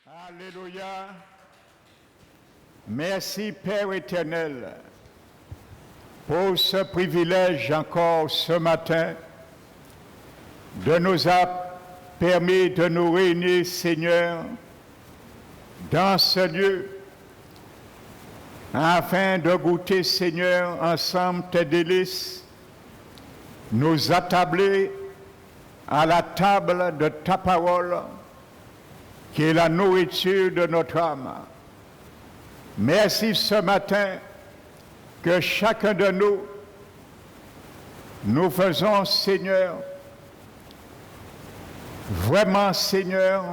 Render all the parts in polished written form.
Alléluia. Merci Père éternel pour ce privilège encore ce matin de nous avoir permis de nous réunir, Seigneur, dans ce lieu afin de goûter, Seigneur, ensemble tes délices, nous attabler à la table de ta parole qui est la nourriture de notre âme. Merci ce matin que chacun de nous faisons, Seigneur, vraiment, Seigneur,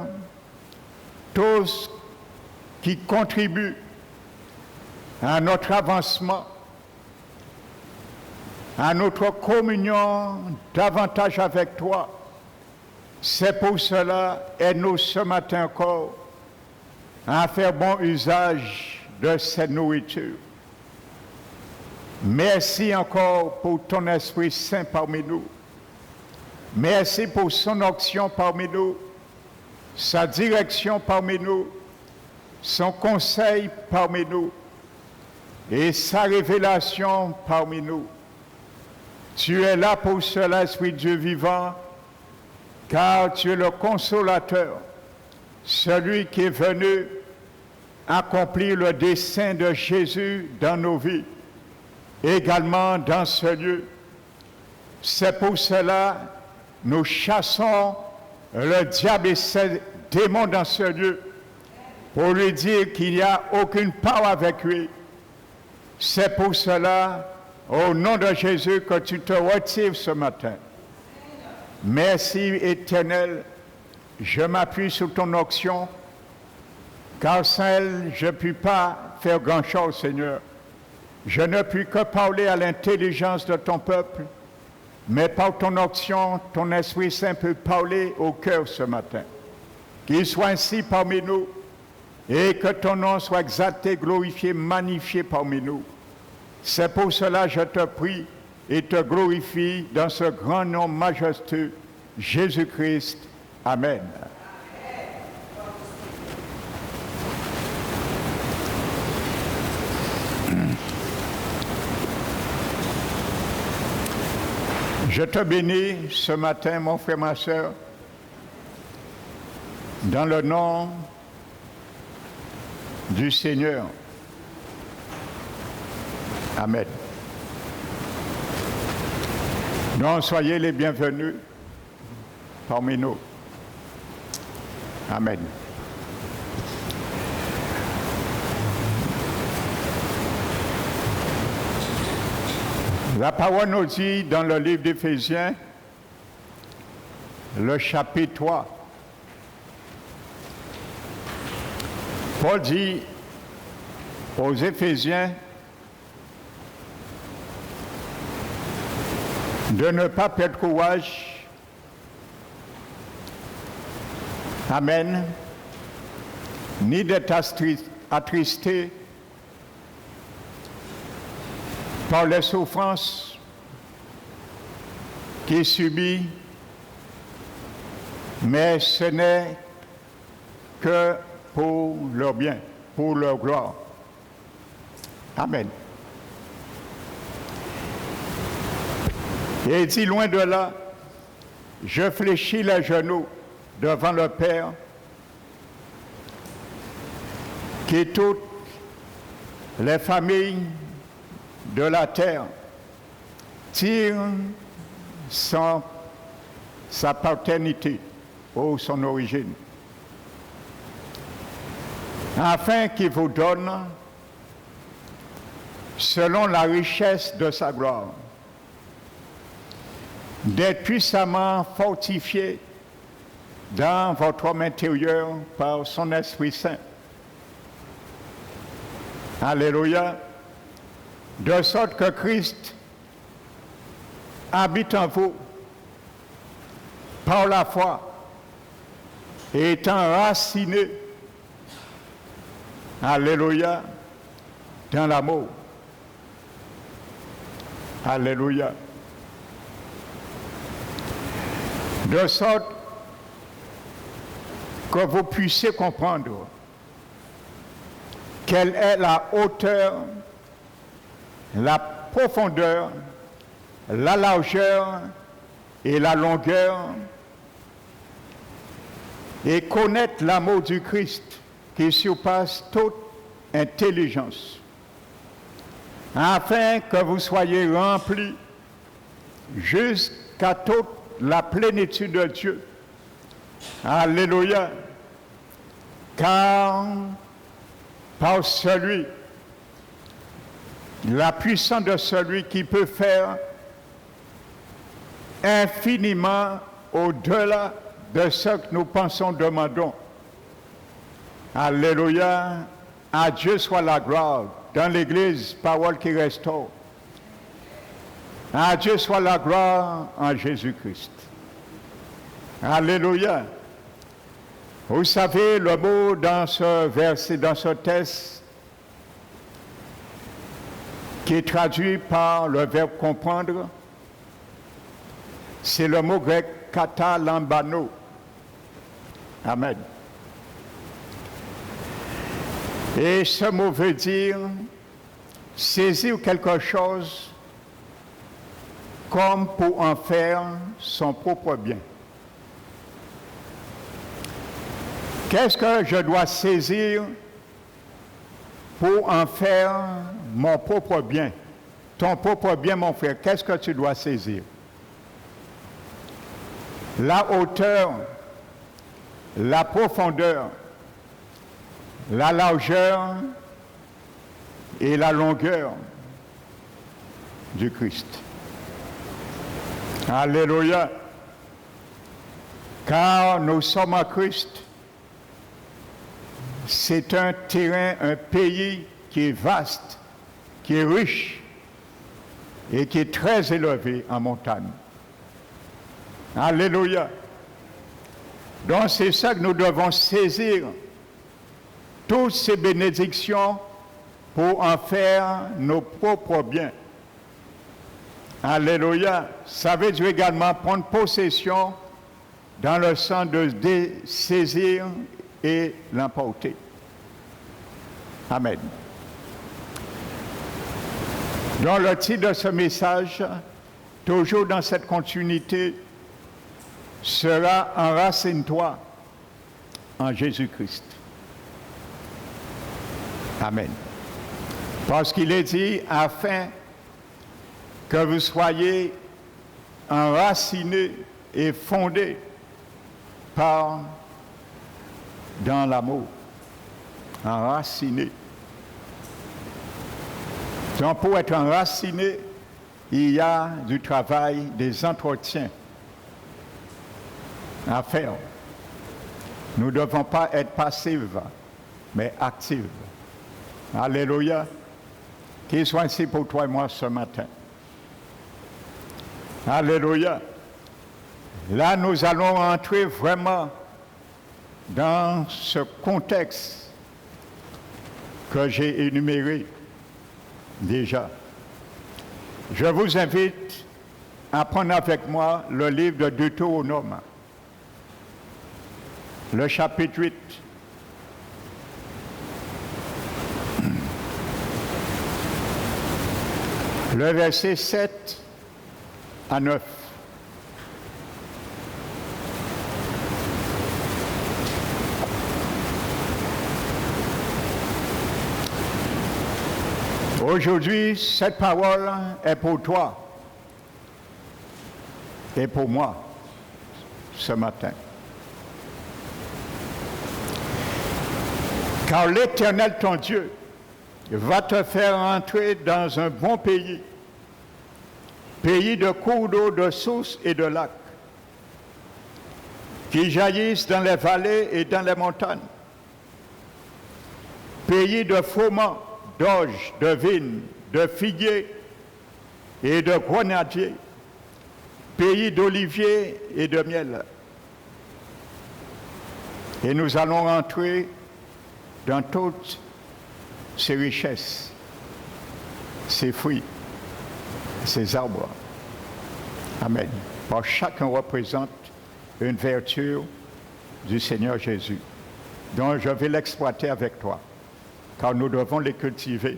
tous qui contribuent à notre avancement, à notre communion davantage avec toi. C'est pour cela, aide-nous ce matin encore à faire bon usage de cette nourriture. Merci encore pour ton Esprit Saint parmi nous. Merci pour son action parmi nous, sa direction parmi nous, son conseil parmi nous et sa révélation parmi nous. Tu es là pour cela, Esprit de Dieu vivant, car tu es le consolateur, celui qui est venu accomplir le dessein de Jésus dans nos vies, également dans ce lieu. C'est pour cela que nous chassons le diable et ses démons dans ce lieu, pour lui dire qu'il n'y a aucune part avec lui. C'est pour cela, au nom de Jésus, que tu te retires ce matin. Merci éternel, je m'appuie sur ton onction, car sans elle, je ne puis pas faire grand-chose, Seigneur. Je ne puis que parler à l'intelligence de ton peuple, mais par ton onction, ton Esprit Saint peut parler au cœur ce matin. Qu'il soit ainsi parmi nous, et que ton nom soit exalté, glorifié, magnifié parmi nous. C'est pour cela que je te prie et te glorifie dans ce grand nom majestueux, Jésus-Christ. Amen. Je te bénis ce matin, mon frère, ma soeur, dans le nom du Seigneur. Amen. Donc, soyez les bienvenus parmi nous. Amen. La parole nous dit dans le livre d'Éphésiens, le chapitre 3, Paul dit aux Éphésiens de ne pas perdre courage. Amen. Ni d'être attristé par les souffrances qu'ils subissent, mais ce n'est que pour leur bien, pour leur gloire. Amen. Et il dit, loin de là, je fléchis les genoux devant le Père, qui toutes les familles de la terre tirent sa paternité ou son origine, afin qu'il vous donne, selon la richesse de sa gloire, d'être puissamment fortifié dans votre homme intérieur par son Esprit Saint. Alléluia. De sorte que Christ habite en vous par la foi et étant raciné, alléluia, dans l'amour. Alléluia. De sorte que vous puissiez comprendre quelle est la hauteur, la profondeur, la largeur et la longueur, et connaître l'amour du Christ qui surpasse toute intelligence, afin que vous soyez remplis jusqu'à toute la plénitude de Dieu. Alléluia. Car par celui, la puissance de celui qui peut faire infiniment au-delà de ce que nous pensons, demandons. Alléluia. À Dieu soit la gloire dans l'Église, parole qui restaure. À Dieu soit la gloire en Jésus-Christ. Alléluia. Vous savez, le mot dans ce verset, dans ce texte, qui est traduit par le verbe comprendre, c'est le mot grec katalambano. Amen. Et ce mot veut dire saisir quelque chose comme pour en faire son propre bien. Qu'est-ce que je dois saisir pour en faire mon propre bien? Ton propre bien, mon frère, qu'est-ce que tu dois saisir? La hauteur, la profondeur, la largeur et la longueur du Christ. Alléluia. Car nous sommes en Christ. C'est un terrain, un pays qui est vaste, qui est riche et qui est très élevé en montagne. Alléluia. Donc c'est ça que nous devons saisir, toutes ces bénédictions pour en faire nos propres biens. Alléluia. Ça veut dire également prendre possession dans le sens de saisir et l'emporter. Amen. Donc le titre de ce message, toujours dans cette continuité, sera « Enracine-toi en Jésus-Christ ». Amen. Parce qu'il est dit, afin que vous soyez enracinés et fondés dans l'amour. Enracinés. Donc pour être enraciné, il y a du travail, des entretiens à faire. Nous ne devons pas être passifs, mais actifs. Alléluia. Qu'il soit ainsi pour toi et moi ce matin. Alléluia. Là, nous allons entrer vraiment dans ce contexte que j'ai énuméré déjà. Je vous invite à prendre avec moi le livre de Deutéronome, le chapitre 8. Le verset 7 à 9. Aujourd'hui, cette parole est pour toi et pour moi ce matin. Car l'Éternel, ton Dieu, va te faire entrer dans un bon pays, pays de cours d'eau, de sources et de lacs, qui jaillissent dans les vallées et dans les montagnes, pays de froment, d'orge, de vignes, de figuiers et de grenadiers, pays d'oliviers et de miel. Et nous allons entrer dans toutes ces richesses, ces fruits, ces arbres. Amen. Car chacun représente une vertu du Seigneur Jésus. Donc je vais l'exploiter avec toi, car nous devons les cultiver.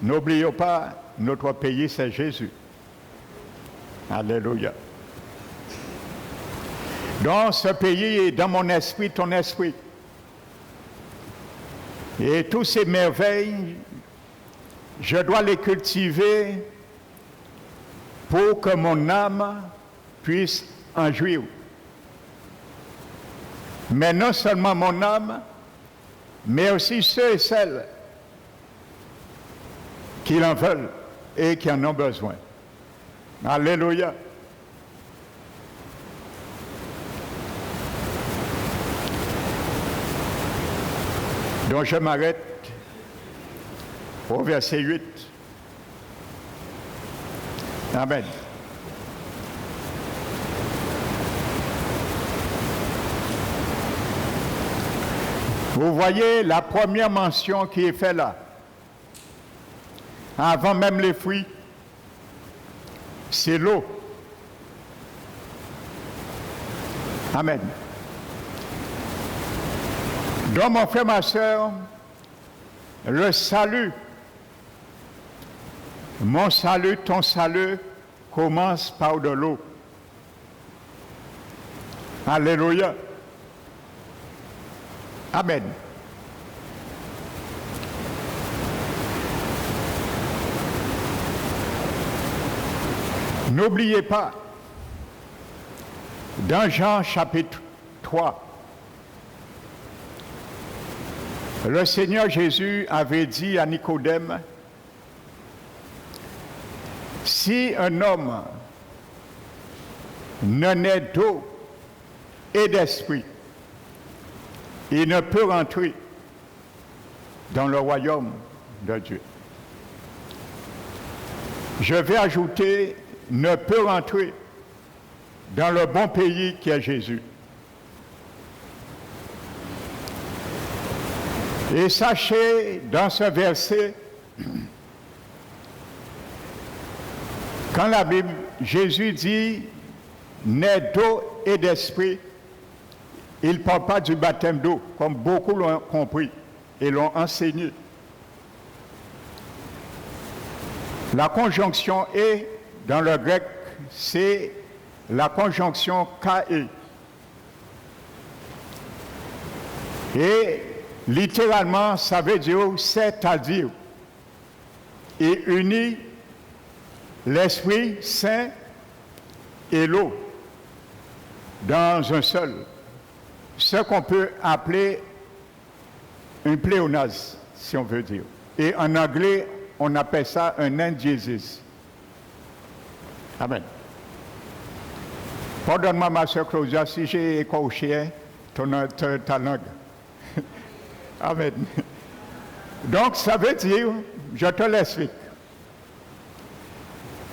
N'oublions pas, notre pays, c'est Jésus. Alléluia. Donc ce pays est dans mon esprit, ton esprit. Et toutes ces merveilles, je dois les cultiver pour que mon âme puisse en jouir. Mais non seulement mon âme, mais aussi ceux et celles qui en veulent et qui en ont besoin. Alléluia. Donc je m'arrête au verset 8. Amen. Vous voyez la première mention qui est faite là, avant même les fruits, c'est l'eau. Amen. Donc mon frère, ma soeur, le salut, mon salut, ton salut, commence par de l'eau. Alléluia. Amen. N'oubliez pas, dans Jean chapitre 3, le Seigneur Jésus avait dit à Nicodème, si un homme ne naît d'eau et d'esprit, il ne peut rentrer dans le royaume de Dieu. Je vais ajouter, ne peut rentrer dans le bon pays qui est Jésus. Et sachez, dans ce verset, quand la Bible, Jésus dit, naît d'eau et d'esprit, il ne parle pas du baptême d'eau, comme beaucoup l'ont compris et l'ont enseigné. La conjonction « et » dans le grec, c'est la conjonction « kae ». Et littéralement, ça veut dire « c'est-à-dire ». Et unit l'Esprit Saint et l'eau dans un seul. Ce qu'on peut appeler un pléonasme, si on veut dire. Et en anglais, on appelle ça un endiesis. Amen. Pardonne-moi, ma soeur Claudia, si j'ai écorché ta langue. Amen. Donc, ça veut dire, je te l'explique.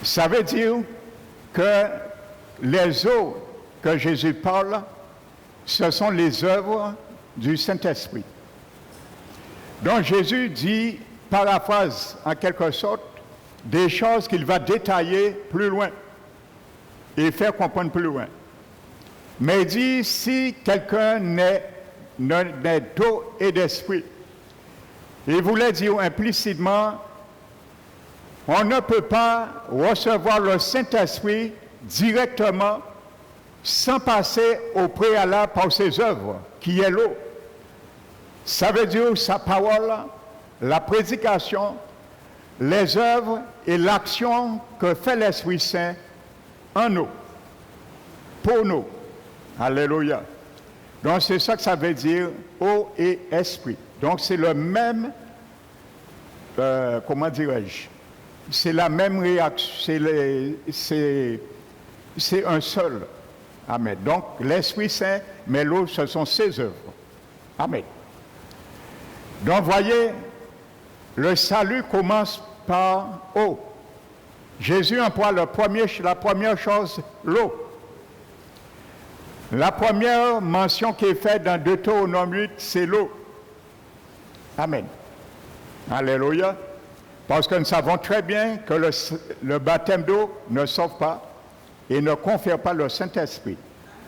Ça veut dire que les eaux que Jésus parle, ce sont les œuvres du Saint-Esprit. Donc Jésus dit, paraphrase en quelque sorte, des choses qu'il va détailler plus loin et faire comprendre plus loin. Mais il dit, si quelqu'un n'est d'eau et d'esprit, il voulait dire implicitement, on ne peut pas recevoir le Saint-Esprit directement sans passer au préalable par ses œuvres, qui est l'eau. Ça veut dire sa parole, la prédication, les œuvres et l'action que fait l'Esprit Saint en nous, pour nous. Alléluia. Donc c'est ça que ça veut dire, eau et esprit. Donc c'est le même, comment dirais-je, c'est la même réaction, c'est un seul. Amen. Donc, l'Esprit Saint, mais l'eau, ce sont ses œuvres. Amen. Donc, voyez, le salut commence par eau. Jésus emploie la première chose, l'eau. La première mention qui est faite dans Deutéronome 8, c'est l'eau. Amen. Alléluia. Parce que nous savons très bien que le baptême d'eau ne sauve pas et ne confère pas le Saint-Esprit.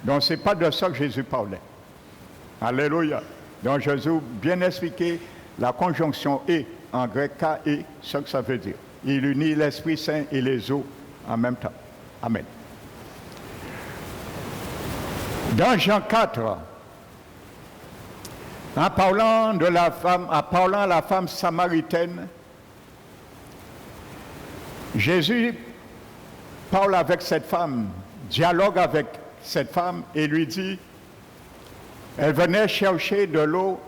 Donc, ce n'est pas de ça que Jésus parlait. Alléluia. Donc Jésus bien expliqué la conjonction « et » en grec « ka » et ce que ça veut dire. Il unit l'Esprit Saint et les eaux en même temps. Amen. Dans Jean 4, en parlant à la femme samaritaine, Jésus parle avec cette femme, dialogue avec cette femme et lui dit, elle venait chercher de l'eau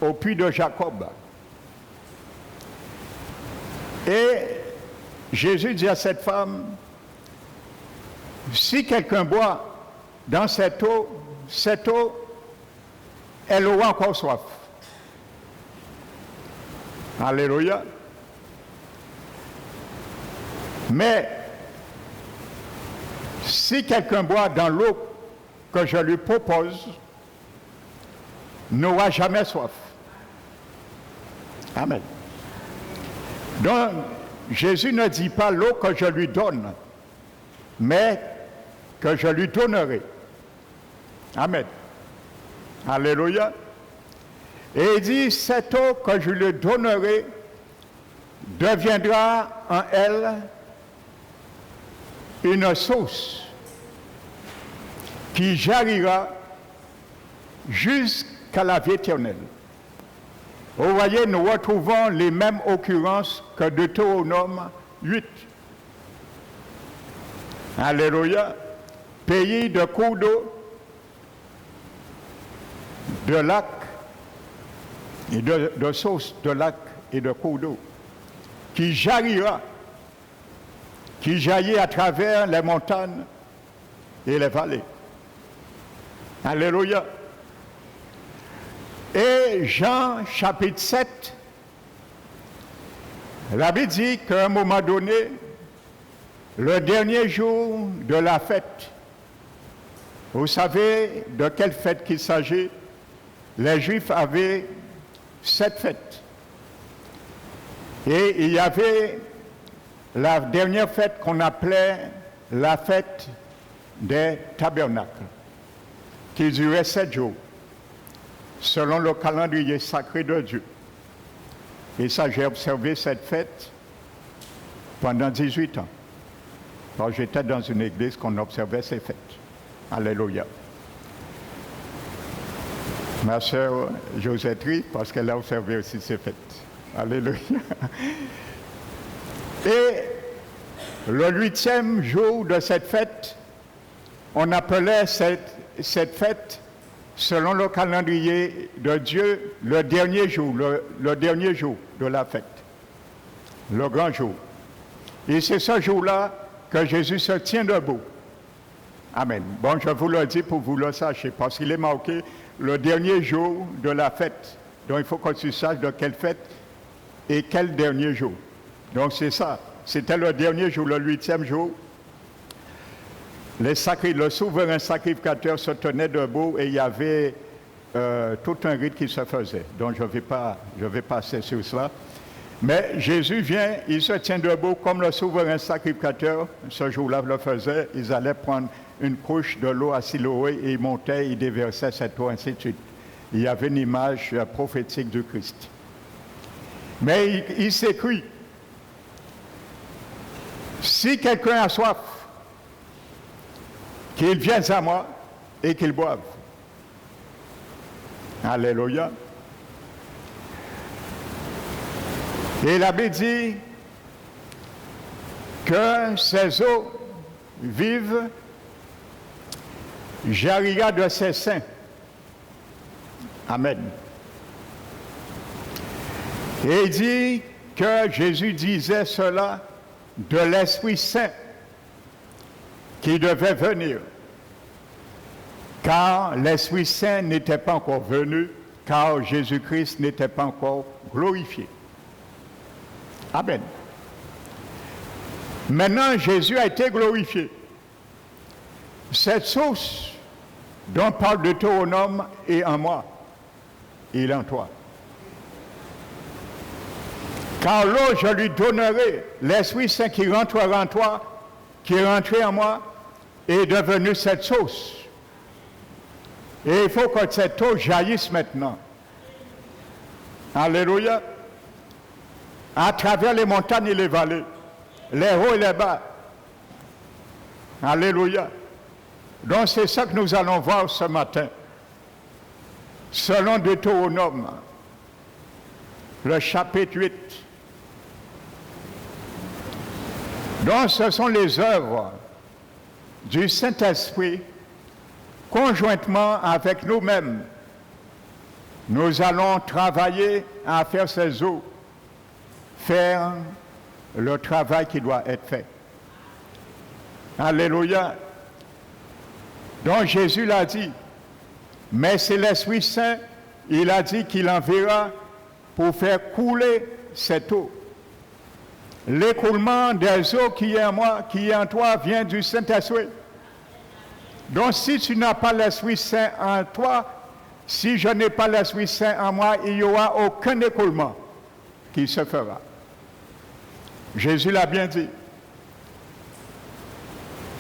au puits de Jacob. Et Jésus dit à cette femme, si quelqu'un boit dans cette eau, elle aura encore soif. Alléluia. Mais si quelqu'un boit dans l'eau que je lui propose, n'aura jamais soif. Amen. Donc, Jésus ne dit pas l'eau que je lui donne, mais que je lui donnerai. Amen. Alléluia. Et il dit, cette eau que je lui donnerai deviendra en elle une source qui jaillira jusqu'à la vie éternelle. Vous voyez, nous retrouvons les mêmes occurrences que Deutéronome 8. Alléluia. Pays de cours d'eau, de lacs, et de sources de lacs et de cours d'eau, qui jaillira, qui jaillit à travers les montagnes et les vallées. Alléluia. Et Jean chapitre 7, la Bible dit qu'à un moment donné, le dernier jour de la fête, vous savez de quelle fête qu'il s'agit? Les Juifs avaient 7 fêtes. Et il y avait la dernière fête qu'on appelait la fête des tabernacles, qui durait 7 jours, selon le calendrier sacré de Dieu. Et ça, j'ai observé cette fête pendant 18 ans. Alors, j'étais dans une église qu'on observait ces fêtes. Alléluia. Ma sœur Josette rit parce qu'elle a observé aussi ces fêtes. Alléluia. Et le 8e jour de cette fête, on appelait cette fête, selon le calendrier de Dieu, le dernier jour de la fête, le grand jour. Et c'est ce jour-là que Jésus se tient debout. Amen. Bon, je vous le dis pour que vous le sachiez, parce qu'il est marqué le dernier jour de la fête. Donc il faut que tu saches de quelle fête et quel dernier jour. Donc c'est ça. C'était le dernier jour, le 8e jour. Le souverain sacrificateur se tenait debout et il y avait tout un rite qui se faisait. Donc je vais passer sur cela. Mais Jésus vient, il se tient debout comme le souverain sacrificateur, ce jour-là le faisait. Ils allaient prendre une couche de l'eau à Siloé et ils montaient, ils déversaient cette eau, ainsi de suite. Il y avait une image prophétique du Christ. Mais il s'écrit, si quelqu'un a soif, qu'il vienne à moi et qu'il boive. Alléluia. Et la Bible dit que ces eaux vives jaillira de ses seins. Amen. Et il dit que Jésus disait cela de l'Esprit Saint qui devait venir. Car l'Esprit Saint n'était pas encore venu, car Jésus-Christ n'était pas encore glorifié. Amen. Maintenant, Jésus a été glorifié. Cette source dont parle Deutéronome est en moi, il est en toi. Car l'eau, je lui donnerai, l'Esprit Saint qui rentrera en toi, qui est rentré en moi, est devenu cette source. Et il faut que cette eau jaillisse maintenant. Alléluia. À travers les montagnes et les vallées, les hauts et les bas. Alléluia. Donc c'est ça que nous allons voir ce matin. Selon Deutéronome, le chapitre 8. Donc ce sont les œuvres du Saint-Esprit conjointement avec nous-mêmes. Nous allons travailler à faire ces eaux, faire le travail qui doit être fait. Alléluia. Donc Jésus l'a dit, mais c'est l'Esprit Saint, il a dit qu'il enverra pour faire couler cette eau. L'écoulement des eaux qui est en moi, qui est en toi, vient du Saint-Esprit. Donc si tu n'as pas l'Esprit Saint en toi, si je n'ai pas l'Esprit Saint en moi, il n'y aura aucun écoulement qui se fera. Jésus l'a bien dit.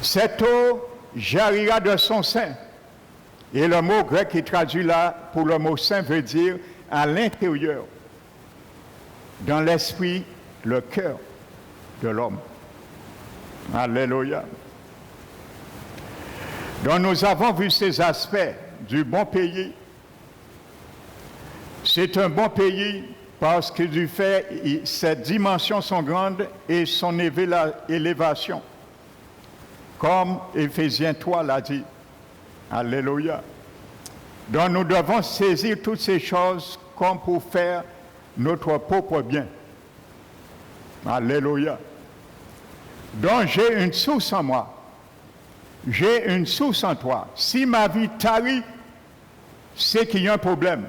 Cette eau jaillira de son sein. Et le mot grec qui traduit là pour le mot saint veut dire à l'intérieur, dans l'esprit, le cœur de l'homme. Alléluia. Donc nous avons vu ces aspects du bon pays. C'est un bon pays parce que du fait, ses dimensions sont grandes et son élévation. Comme Éphésiens 3 l'a dit. Alléluia. Donc nous devons saisir toutes ces choses comme pour faire notre propre bien. Alléluia. Donc j'ai une source en moi. J'ai une source en toi. Si ma vie tarit, c'est qu'il y a un problème.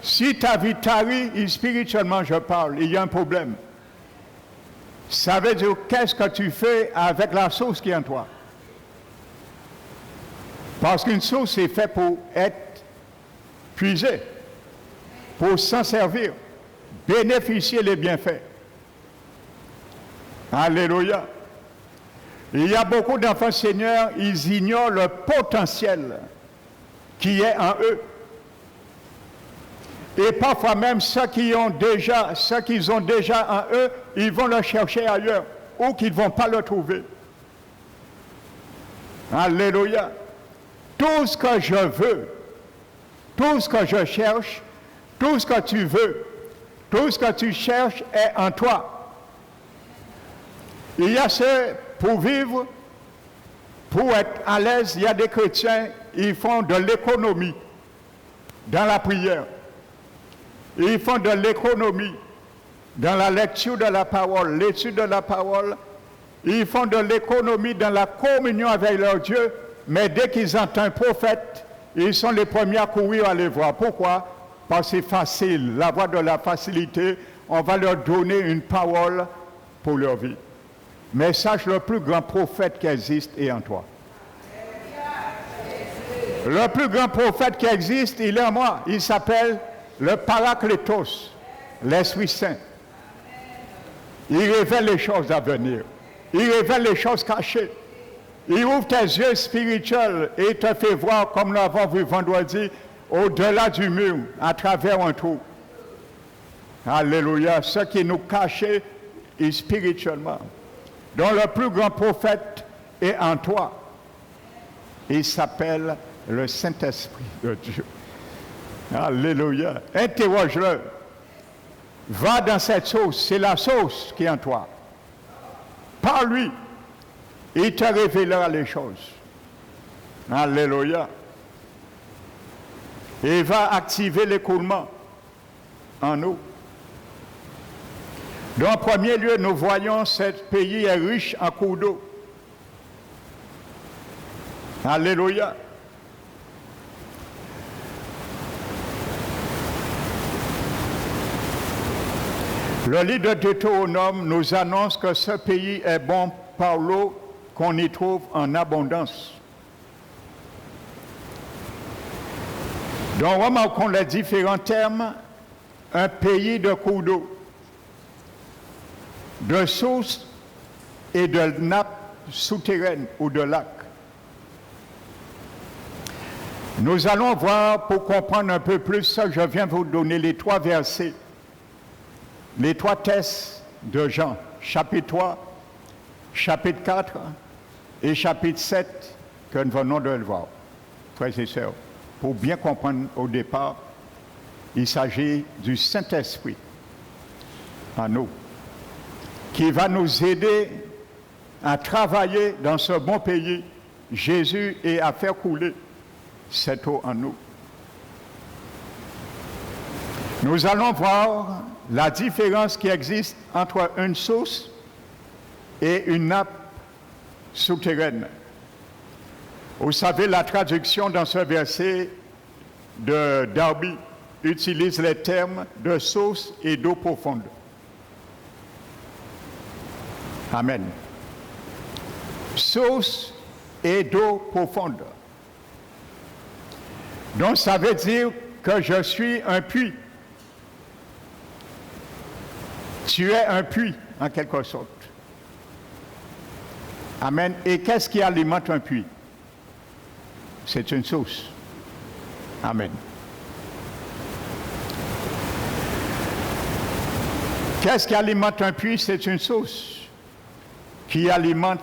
Si ta vie tarit, spirituellement je parle, il y a un problème. Ça veut dire qu'est-ce que tu fais avec la source qui est en toi. Parce qu'une source est faite pour être puisée, pour s'en servir, bénéficier les bienfaits. Alléluia. Il y a beaucoup d'enfants Seigneur, ils ignorent le potentiel qui est en eux. Et parfois même ceux qu'ils ont déjà en eux, ils vont le chercher ailleurs ou qu'ils ne vont pas le trouver. Alléluia. Tout ce que je veux, tout ce que je cherche, tout ce que tu veux, tout ce que tu cherches est en toi. Il y a ceux pour vivre, pour être à l'aise, il y a des chrétiens, ils font de l'économie dans la prière. Ils font de l'économie dans la lecture de la parole, l'étude de la parole. Ils font de l'économie dans la communion avec leur Dieu, mais dès qu'ils entendent un prophète, ils sont les premiers à courir à les voir. Pourquoi? Parce que c'est facile, la voie de la facilité, on va leur donner une parole pour leur vie. Mais sache, le plus grand prophète qui existe est en toi. Le plus grand prophète qui existe, il est en moi. Il s'appelle le Parakletos, l'Esprit Saint. Il révèle les choses à venir. Il révèle les choses cachées. Il ouvre tes yeux spirituels et te fait voir, comme nous l'avons vu vendredi, au-delà du mur, à travers un trou. Alléluia. Ce qui nous cachait spirituellement. Donc le plus grand prophète est en toi. Il s'appelle le Saint-Esprit de Dieu. Alléluia. Interroge-le. Va dans cette source. C'est la source qui est en toi. Par lui, il te révélera les choses. Alléluia. Il va activer l'écoulement en nous. Donc, en premier lieu, nous voyons que ce pays est riche en cours d'eau. Alléluia. Le livre de Deutéronome nous annonce que ce pays est bon par l'eau qu'on y trouve en abondance. Donc, remarquons les différents termes. Un pays de cours d'eau, de sources et de nappes souterraines ou de lacs. Nous allons voir, pour comprendre un peu plus ça, je viens vous donner les 3 versets, les 3 textes de Jean, chapitre 3, chapitre 4 et chapitre 7, que nous venons de le voir, frères et sœurs. Pour bien comprendre au départ, il s'agit du Saint-Esprit en nous, qui va nous aider à travailler dans ce bon pays, Jésus, et à faire couler cette eau en nous. Nous allons voir la différence qui existe entre une source et une nappe souterraine. Vous savez, la traduction dans ce verset de Darby utilise les termes de source et d'eau profonde. Amen. Source et d'eau profonde. Donc ça veut dire que je suis un puits. Tu es un puits, en quelque sorte. Amen. Et qu'est-ce qui alimente un puits? C'est une source. Amen. Qu'est-ce qui alimente un puits? C'est une source qui alimente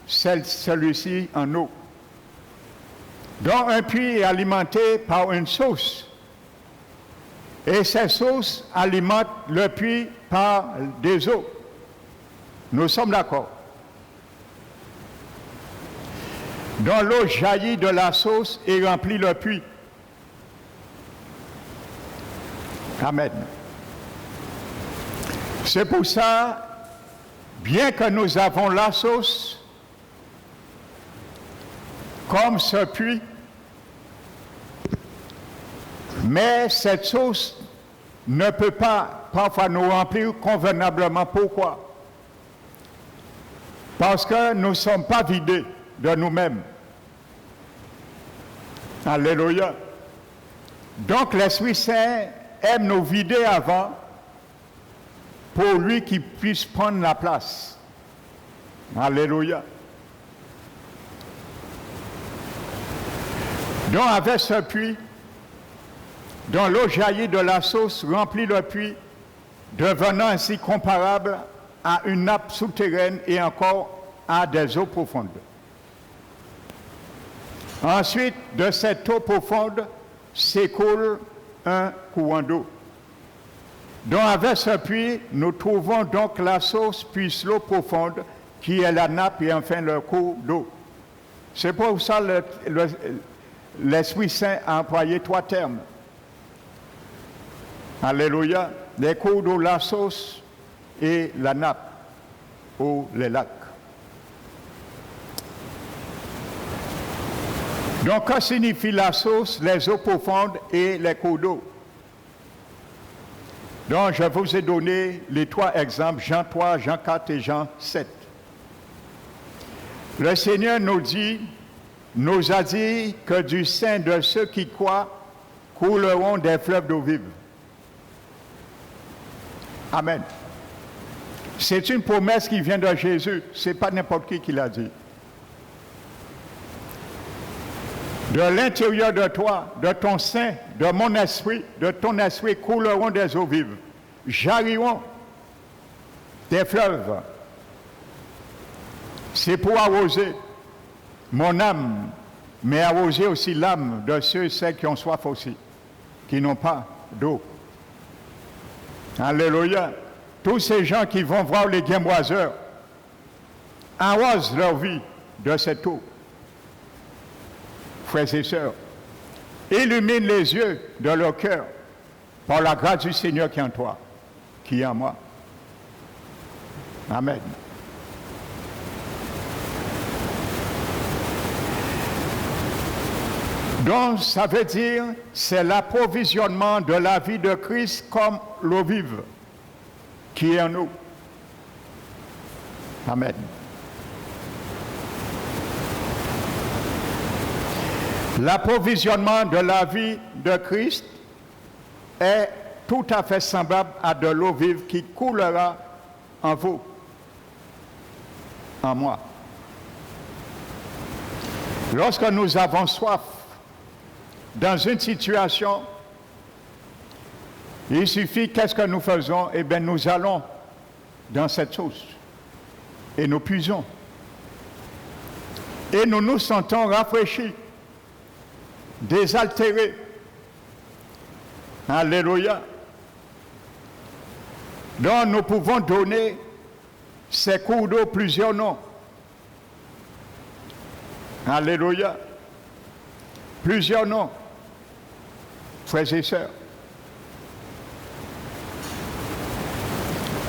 celui-ci en eau. Donc un puits est alimenté par une source. Et ces sources alimentent le puits par des eaux. Nous sommes d'accord. Donc l'eau jaillit de la source et remplit le puits. Amen. C'est pour ça, bien que nous avons la source, comme ce puits, mais cette source ne peut pas parfois nous remplir convenablement. Pourquoi? Parce que nous ne sommes pas vidés de nous-mêmes. Alléluia. Donc l'Esprit Saint aime nous vider avant pour lui qui puisse prendre la place. Alléluia. Donc avec ce puits, dont l'eau jaillit de la source, remplit le puits, devenant ainsi comparable à une nappe souterraine et encore à des eaux profondes. Ensuite, de cette eau profonde s'écoule un courant d'eau. Donc avec ce puits, nous trouvons donc la source puis l'eau profonde qui est la nappe et enfin le cours d'eau. C'est pour ça que l'Esprit Saint a employé 3 termes. Alléluia. Les cours d'eau, la source et la nappe ou les lacs. Donc, que signifie la source, les eaux profondes et les cours d'eau? Donc, je vous ai donné les 3 exemples, Jean 3, Jean 4 et Jean 7. Le Seigneur nous a dit que du sein de ceux qui croient couleront des fleuves d'eau vive. Amen. C'est une promesse qui vient de Jésus. Ce n'est pas n'importe qui l'a dit. De l'intérieur de toi, de ton sein, de mon esprit, de ton esprit couleront des eaux vives. Jailliront des fleuves. C'est pour arroser mon âme, mais arroser aussi l'âme de ceux et celles qui ont soif aussi, qui n'ont pas d'eau. Alléluia. Tous ces gens qui vont voir les guémoiseurs arrosent leur vie de cette eau. Frères et sœurs, illumine les yeux de leur cœur par la grâce du Seigneur qui est en toi, qui est en moi. Amen. Donc, ça veut dire, c'est l'approvisionnement de la vie de Christ comme l'eau vive qui est en nous. Amen. L'approvisionnement de la vie de Christ est tout à fait semblable à de l'eau vive qui coulera en vous, en moi. Lorsque nous avons soif, dans une situation, il suffit, qu'est-ce que nous faisons? Eh bien, nous allons dans cette source et nous puisons. Et nous nous sentons rafraîchis, désaltérés. Alléluia. Donc nous pouvons donner ces cours d'eau plusieurs noms. Alléluia. Plusieurs noms. Frères et sœurs.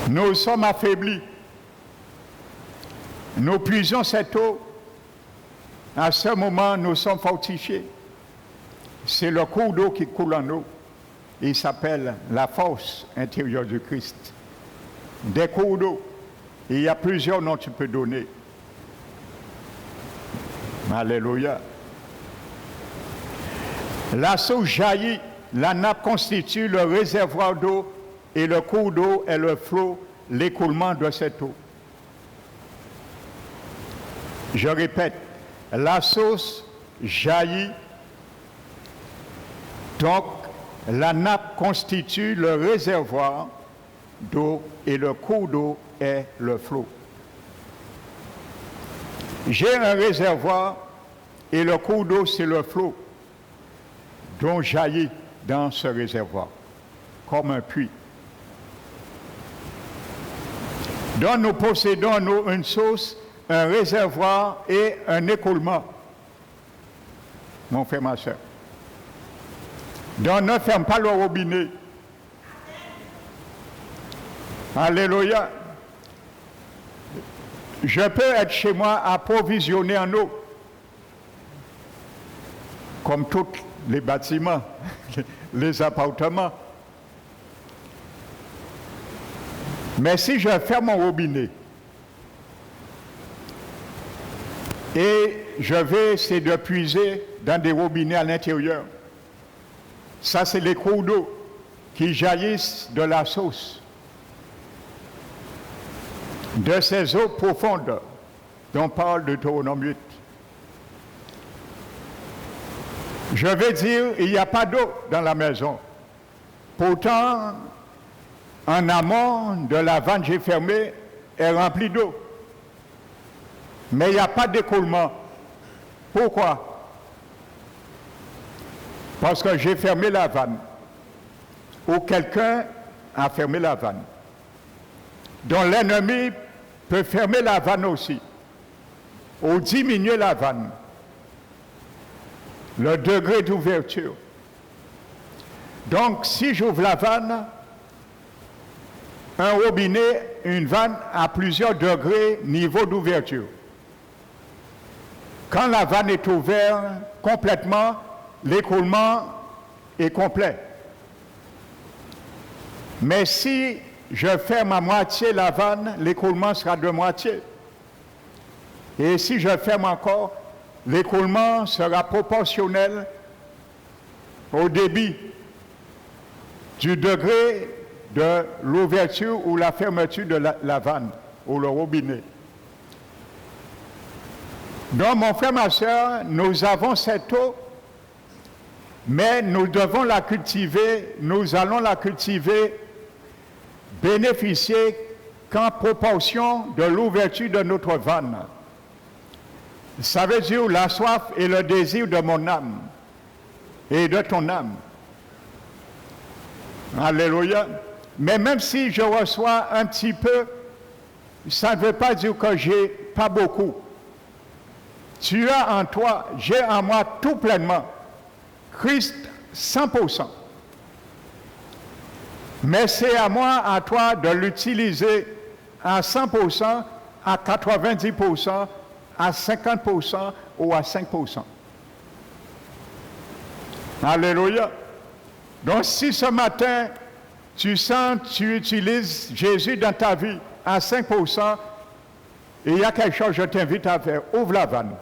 Nous sommes affaiblis. Nous puisons cette eau. À ce moment, nous sommes fortifiés. C'est le cours d'eau qui coule en nous. Il s'appelle la force intérieure du Christ. Des cours d'eau. Il y a plusieurs noms que tu peux donner. Alléluia. La source jaillit, la nappe constitue le réservoir d'eau et le cours d'eau est le flot, l'écoulement de cette eau. Je répète, la source jaillit, donc la nappe constitue le réservoir d'eau et le cours d'eau est le flot. J'ai un réservoir et le cours d'eau c'est le flot dont jaillit dans ce réservoir, comme un puits. Donc nous possédons nous une source, un réservoir et un écoulement. Mon frère, ma soeur. Donc ne ferme pas le robinet. Alléluia. Je peux être chez moi approvisionné en eau, comme tous les bâtiments, les appartements. Mais si je ferme mon robinet et je vais essayer de puiser dans des robinets à l'intérieur, ça c'est les cours d'eau qui jaillissent de la source, de ces eaux profondes dont parle Deutéronome 8. Je vais dire, il n'y a pas d'eau dans la maison. Pourtant, en amont de la vanne que j'ai fermée est remplie d'eau. Mais il n'y a pas d'écoulement. Pourquoi? Parce que j'ai fermé la vanne. Ou quelqu'un a fermé la vanne. Donc l'ennemi peut fermer la vanne aussi. Ou diminuer la vanne. Le degré d'ouverture. Donc si j'ouvre la vanne, un robinet, une vanne à plusieurs degrés, niveau d'ouverture. Quand la vanne est ouverte complètement, l'écoulement est complet. Mais si je ferme à moitié la vanne, l'écoulement sera de moitié. Et si je ferme encore, l'écoulement sera proportionnel au débit du degré de l'ouverture ou la fermeture de la vanne ou le robinet. Donc, mon frère, ma soeur, nous avons cette eau, mais nous devons la cultiver, nous allons la cultiver, bénéficier qu'en proportion de l'ouverture de notre vanne. Ça veut dire la soif et le désir de mon âme et de ton âme. Alléluia. Mais même si je reçois un petit peu, ça ne veut pas dire que j'ai pas beaucoup. Tu as en toi, j'ai en moi tout pleinement. Christ 100%. Mais c'est à moi, à toi, de l'utiliser à 100%, à 90%, à 50% ou à 5%. Alléluia. Donc si ce matin, tu sens, tu utilises Jésus dans ta vie à 5%, et il y a quelque chose que je t'invite à faire. Ouvre la vanne.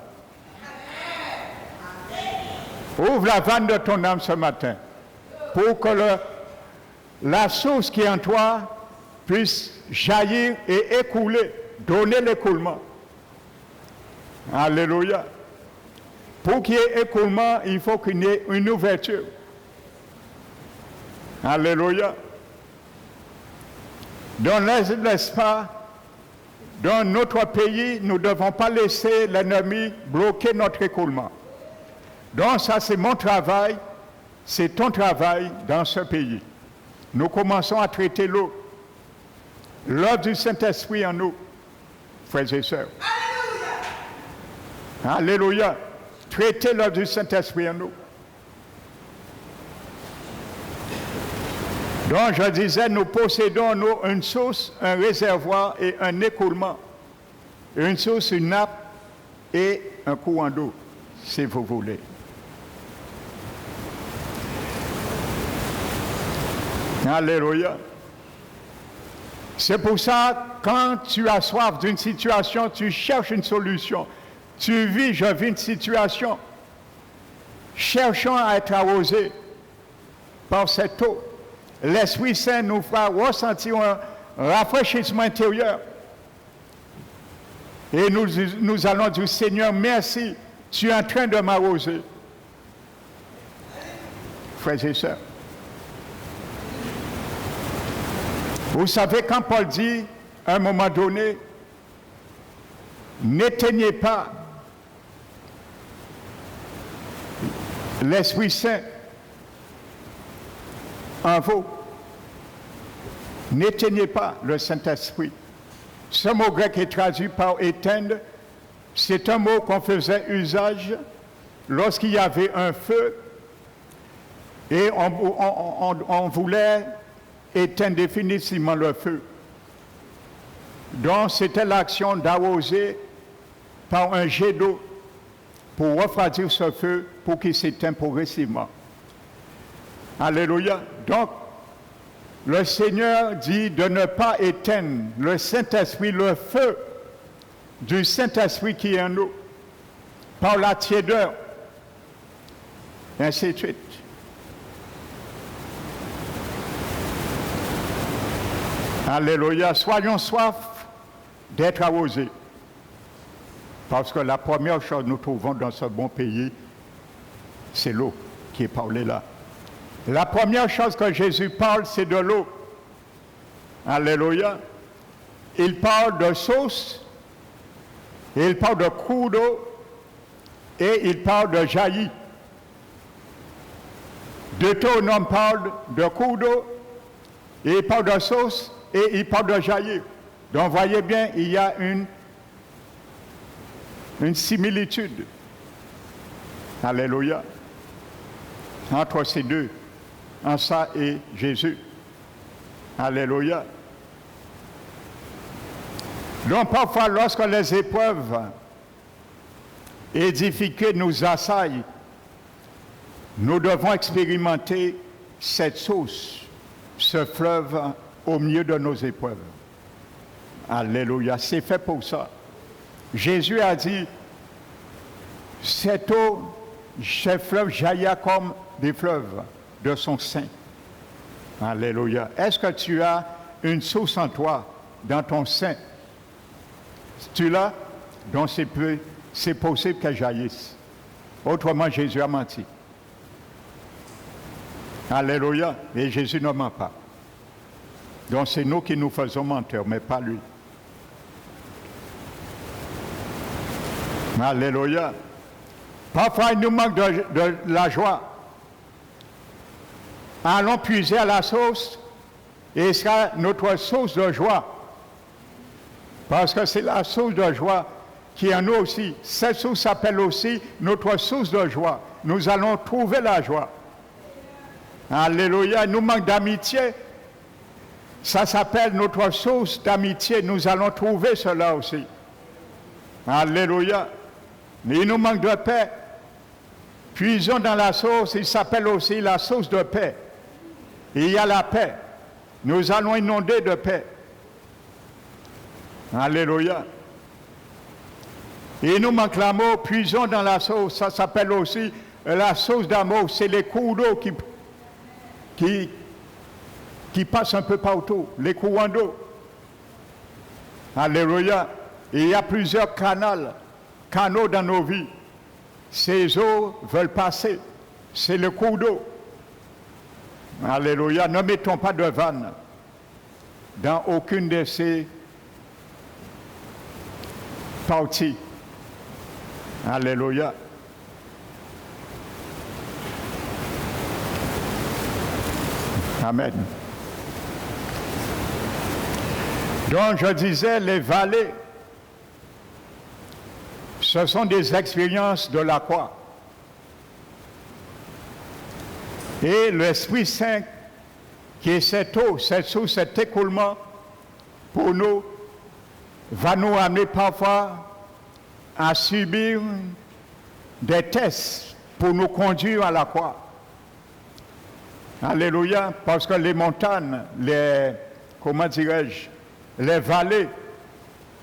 Ouvre la vanne de ton âme ce matin pour que la source qui est en toi puisse jaillir et écouler, donner l'écoulement. Alléluia. Pour qu'il y ait écoulement, il faut qu'il y ait une ouverture. Alléluia. N'est-ce pas, dans notre pays, nous ne devons pas laisser l'ennemi bloquer notre écoulement. Donc ça, c'est mon travail, c'est ton travail dans ce pays. Nous commençons à traiter l'eau. L'œuvre du Saint-Esprit en nous, frères et sœurs. Alléluia. Alléluia. Traiter l'œuvre du Saint-Esprit en nous. Donc, je disais, nous possédons nous, une source, un réservoir et un écoulement. Une source, une nappe et un courant d'eau, si vous voulez. Alléluia. C'est pour ça, quand tu as soif d'une situation, tu cherches une solution. Tu vis, je vis une situation. Cherchons à être arrosés par cette eau. L'Esprit Saint nous fera ressentir un rafraîchissement intérieur. Et nous allons dire, Seigneur, merci, tu es en train de m'arroser. Frères et sœurs. Vous savez, quand Paul dit, à un moment donné, n'éteignez pas l'Esprit Saint en vous. N'éteignez pas le Saint-Esprit. Ce mot grec est traduit par éteindre. C'est un mot qu'on faisait usage lorsqu'il y avait un feu et on voulait éteindre définitivement le feu. Donc c'était l'action d'arroser par un jet d'eau pour refroidir ce feu pour qu'il s'éteigne progressivement. Alléluia. Donc, le Seigneur dit de ne pas éteindre le Saint-Esprit, le feu du Saint-Esprit qui est en nous, par la tiédeur, et ainsi de suite. Alléluia. Soyons soif d'être arrosés. Parce que la première chose que nous trouvons dans ce bon pays, c'est l'eau qui est parlée là. La première chose que Jésus parle, c'est de l'eau. Alléluia. Il parle de source, il parle de cours d'eau et il parle de jaillit. Deutéronome parle de cours d'eau, et il parle de source et il parle de jaillir. Donc voyez bien, il y a une similitude. Alléluia. Entre ces deux, en ça et Jésus. Alléluia. Donc parfois, lorsque les épreuves et difficultés nous assaillent, nous devons expérimenter cette source, ce fleuve au milieu de nos épreuves. Alléluia. C'est fait pour ça. Jésus a dit, cette eau, ce fleuve jaillit comme des fleuves de son sein. Alléluia. Est-ce que tu as une source en toi, dans ton sein? Si tu l'as, donc c'est possible qu'elle jaillisse. Autrement, Jésus a menti. Alléluia. Et Jésus ne ment pas. Donc c'est nous qui nous faisons mentir, mais pas lui. Alléluia. Parfois, il nous manque de la joie. Allons puiser à la source et ce sera notre source de joie. Parce que c'est la source de joie qui est en nous aussi. Cette source s'appelle aussi notre source de joie. Nous allons trouver la joie. Alléluia. Il nous manque d'amitié. Ça s'appelle notre source d'amitié. Nous allons trouver cela aussi. Alléluia. Mais il nous manque de paix. Puisons dans la source, il s'appelle aussi la source de paix. Il y a la paix. Nous allons inonder de paix. Alléluia. Il nous manque l'amour, puisons dans la source. Ça s'appelle aussi la source d'amour. C'est les cours d'eau qui passent un peu partout, les courants d'eau. Alléluia. Il y a plusieurs canaux dans nos vies. ces eaux veulent passer. C'est le cours d'eau. Alléluia. Ne mettons pas de vanne dans aucune de ces parties. Alléluia. Amen. Donc, je disais, les vallées, ce sont des expériences de la croix. Et l'Esprit Saint, qui est cette eau, cet écoulement pour nous, va nous amener parfois à subir des tests pour nous conduire à la croix. Alléluia, parce que les montagnes, comment dirais-je, les vallées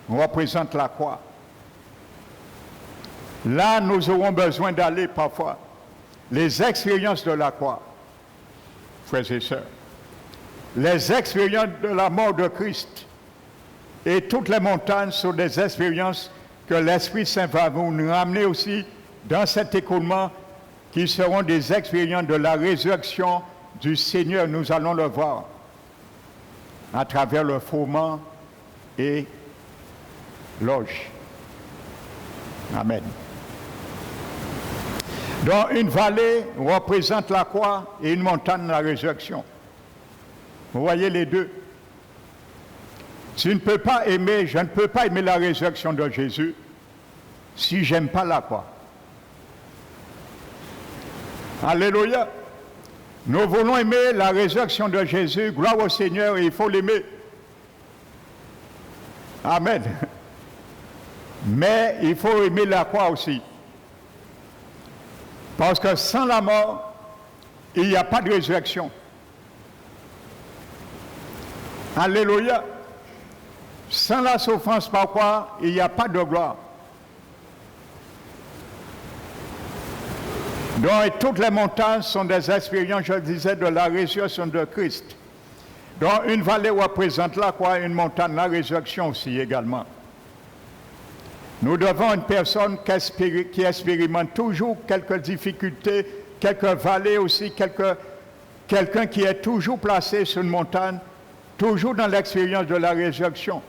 représentent la croix. Là, nous aurons besoin d'aller parfois. Les expériences de la croix, frères et sœurs, les expériences de la mort de Christ et toutes les montagnes sont des expériences que l'Esprit Saint va nous ramener aussi dans cet écoulement qui seront des expériences de la résurrection du Seigneur. Nous allons le voir à travers le froment et l'orge. Amen. Donc une vallée représente la croix et une montagne la résurrection. Vous voyez les deux. Je ne peux pas aimer la résurrection de Jésus si je n'aime pas la croix. Alléluia. Nous voulons aimer la résurrection de Jésus, gloire au Seigneur, et il faut l'aimer. Amen. Mais il faut aimer la croix aussi. Parce que sans la mort, il n'y a pas de résurrection. Alléluia. Sans la souffrance par croix, il n'y a pas de gloire. Donc, toutes les montagnes sont des expériences, je disais, de la résurrection de Christ. Donc, une vallée représente la croix, une montagne, la résurrection aussi également. Nous devons une personne qui expérimente toujours quelques difficultés, quelques vallées aussi, quelqu'un qui est toujours placé sur une montagne, toujours dans l'expérience de la résurrection.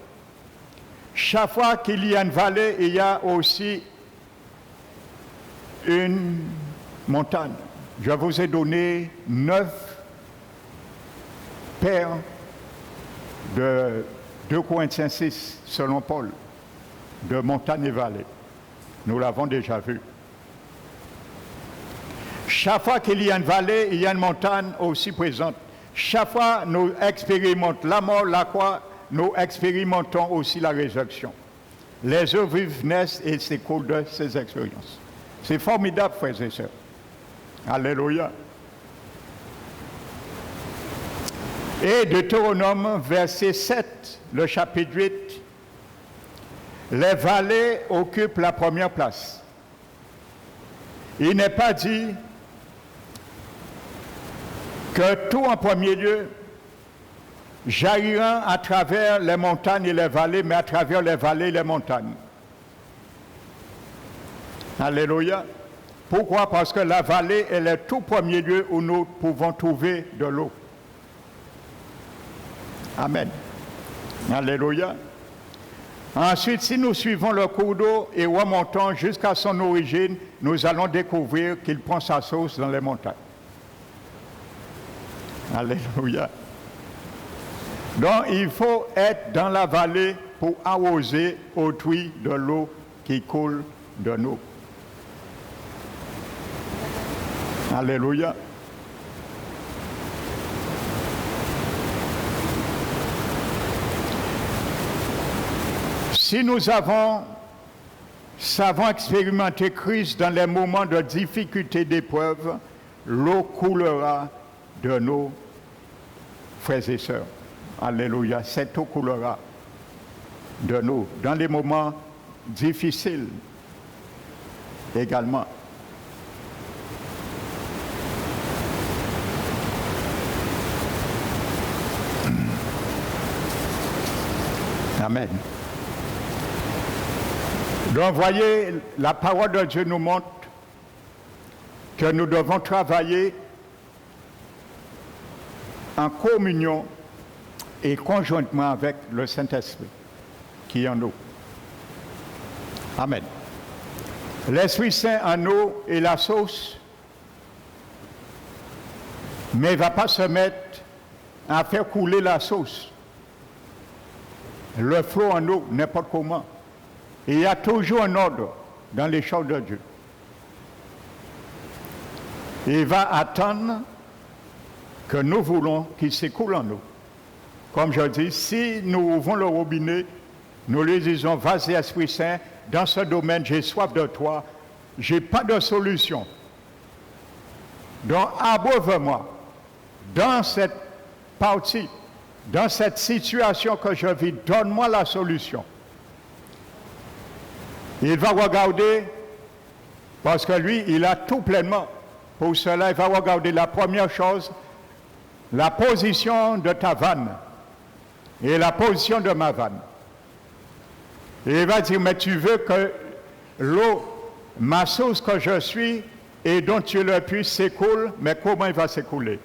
Chaque fois qu'il y a une vallée, il y a aussi une montagne. Je vous ai donné 9 paires de 2 Corinthiens 6, selon Paul, de montagnes et vallées. Nous l'avons déjà vu. Chaque fois qu'il y a une vallée, il y a une montagne aussi présente. Chaque fois nous expérimentons la mort, la croix, nous expérimentons aussi la résurrection. Les eaux vives naissent et s'écoulent de ces expériences. C'est formidable, frères et sœurs. Alléluia. Et Deutéronome, verset 7, le chapitre 8, les vallées occupent la première place. Il n'est pas dit que tout en premier lieu jaillira à travers les montagnes et les vallées, mais à travers les vallées et les montagnes. Alléluia. Pourquoi? Parce que la vallée est le tout premier lieu où nous pouvons trouver de l'eau. Amen. Alléluia. Ensuite, si nous suivons le cours d'eau et remontons jusqu'à son origine, nous allons découvrir qu'il prend sa source dans les montagnes. Alléluia. Donc, il faut être dans la vallée pour arroser autrui de l'eau qui coule de nous. Alléluia. Si nous savons expérimenter Christ dans les moments de difficulté, d'épreuve, l'eau coulera de nos frères et sœurs. Alléluia. Cette eau coulera de nous dans les moments difficiles également. Amen. Donc, voyez, la parole de Dieu nous montre que nous devons travailler en communion et conjointement avec le Saint-Esprit qui est en nous. Amen. L'Esprit Saint en nous est la sauce, mais il ne va pas se mettre à faire couler la sauce. Le flot en nous, n'importe comment. Et il y a toujours un ordre dans les choses de Dieu. Il va attendre que nous voulons qu'il s'écoule en nous. Comme je dis, si nous ouvrons le robinet, nous lui disons, vas-y Esprit Saint, dans ce domaine, j'ai soif de toi, je n'ai pas de solution. Donc, abreuve-moi dans cette partie, dans cette situation que je vis, donne-moi la solution. Il va regarder, parce que lui, il a tout pleinement. Pour cela, il va regarder la première chose, la position de ta vanne et la position de ma vanne. Et il va dire, mais tu veux que l'eau, ma source que je suis et dont tu es le puits s'écoule, mais comment il va s'écouler?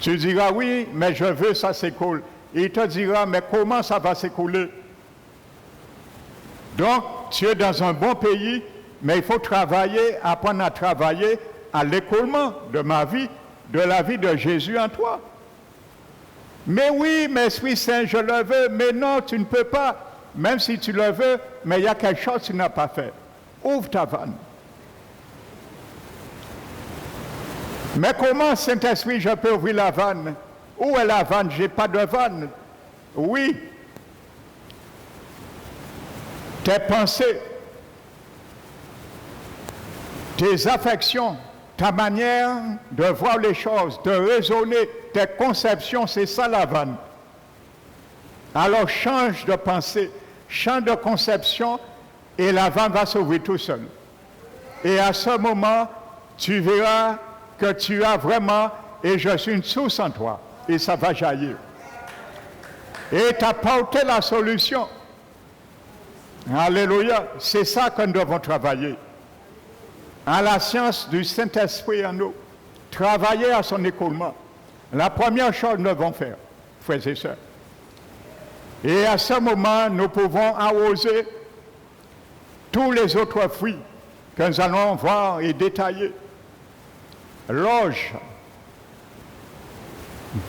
Tu diras, oui, mais je veux ça s'écoule. Il te dira, mais comment ça va s'écouler? Donc, tu es dans un bon pays, mais il faut travailler, apprendre à travailler à l'écoulement de ma vie, de la vie de Jésus en toi. Mais oui, mais Esprit Saint, je le veux, mais non, tu ne peux pas. Même si tu le veux, mais il y a quelque chose que tu n'as pas fait. Ouvre ta vanne. Mais comment, Saint-Esprit, je peux ouvrir la vanne? Où est la vanne? Je n'ai pas de vanne. Oui. Tes pensées, tes affections, ta manière de voir les choses, de raisonner, tes conceptions, c'est ça la vanne. Alors change de pensée, change de conception et la vanne va s'ouvrir tout seul. Et à ce moment, tu verras que tu as vraiment, et je suis une source en toi, et ça va jaillir. Et tu as porté la solution. Alléluia, c'est ça que nous devons travailler. À la science du Saint-Esprit en nous, travailler à son écoulement. La première chose que nous devons faire, frères et sœurs. Et à ce moment, nous pouvons arroser tous les autres fruits que nous allons voir et détailler. L'orge,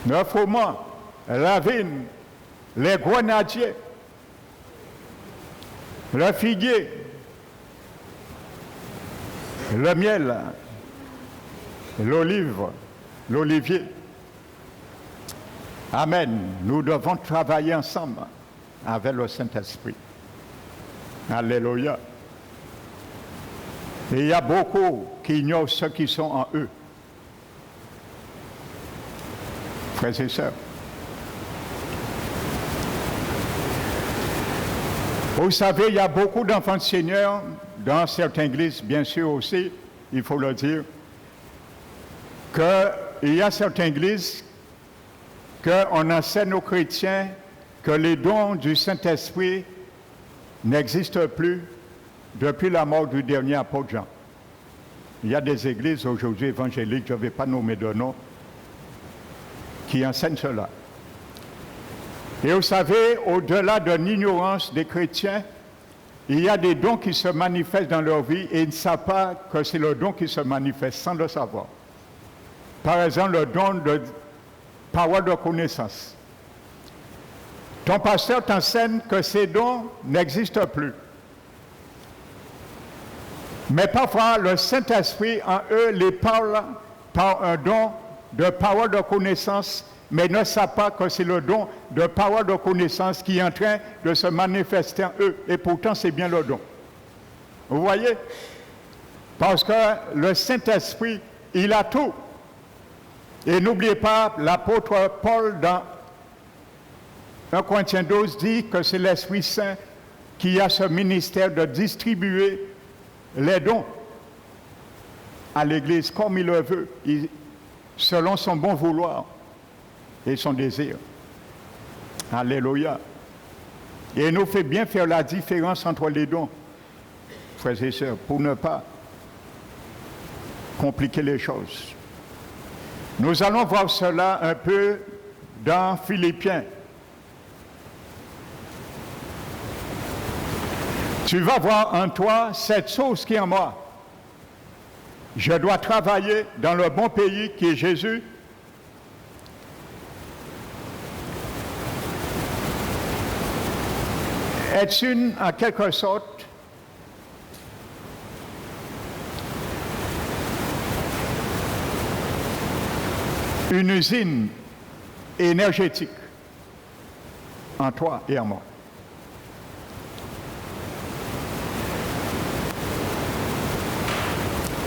le froment, la vigne, les grenadiers, le figuier, le miel, l'olive, l'olivier. Amen. Nous devons travailler ensemble avec le Saint-Esprit. Alléluia. Et il y a beaucoup qui ignorent ceux qui sont en eux. Frères et sœurs. Vous savez, il y a beaucoup d'enfants de Seigneur dans certaines églises, bien sûr aussi, il faut le dire, qu'il y a certaines églises qu'on enseigne aux chrétiens que les dons du Saint-Esprit n'existent plus depuis la mort du dernier apôtre Jean. Il y a des églises aujourd'hui évangéliques, je ne vais pas nommer de nom, qui enseignent cela. Et vous savez, au-delà de l'ignorance des chrétiens, il y a des dons qui se manifestent dans leur vie et ils ne savent pas que c'est le don qui se manifeste sans le savoir. Par exemple, le don de parole de connaissance. Ton pasteur t'enseigne que ces dons n'existent plus. Mais parfois, le Saint-Esprit en eux les parle par un don de parole de connaissance, mais ne savent pas que c'est le don de parole de connaissance qui est en train de se manifester en eux. Et pourtant, c'est bien le don. Vous voyez? Parce que le Saint-Esprit, il a tout. Et n'oubliez pas, l'apôtre Paul, dans 1 Corinthiens 12, dit que c'est l'Esprit Saint qui a ce ministère de distribuer les dons à l'Église comme il le veut, selon son bon vouloir et son désir. Alléluia. Et il nous fait bien faire la différence entre les dons, frères et sœurs, pour ne pas compliquer les choses. Nous allons voir cela un peu dans Philippiens. Tu vas voir en toi cette source qui est en moi. Je dois travailler dans le bon pays qui est Jésus. Est une, en quelque sorte, une usine énergétique en toi et en moi.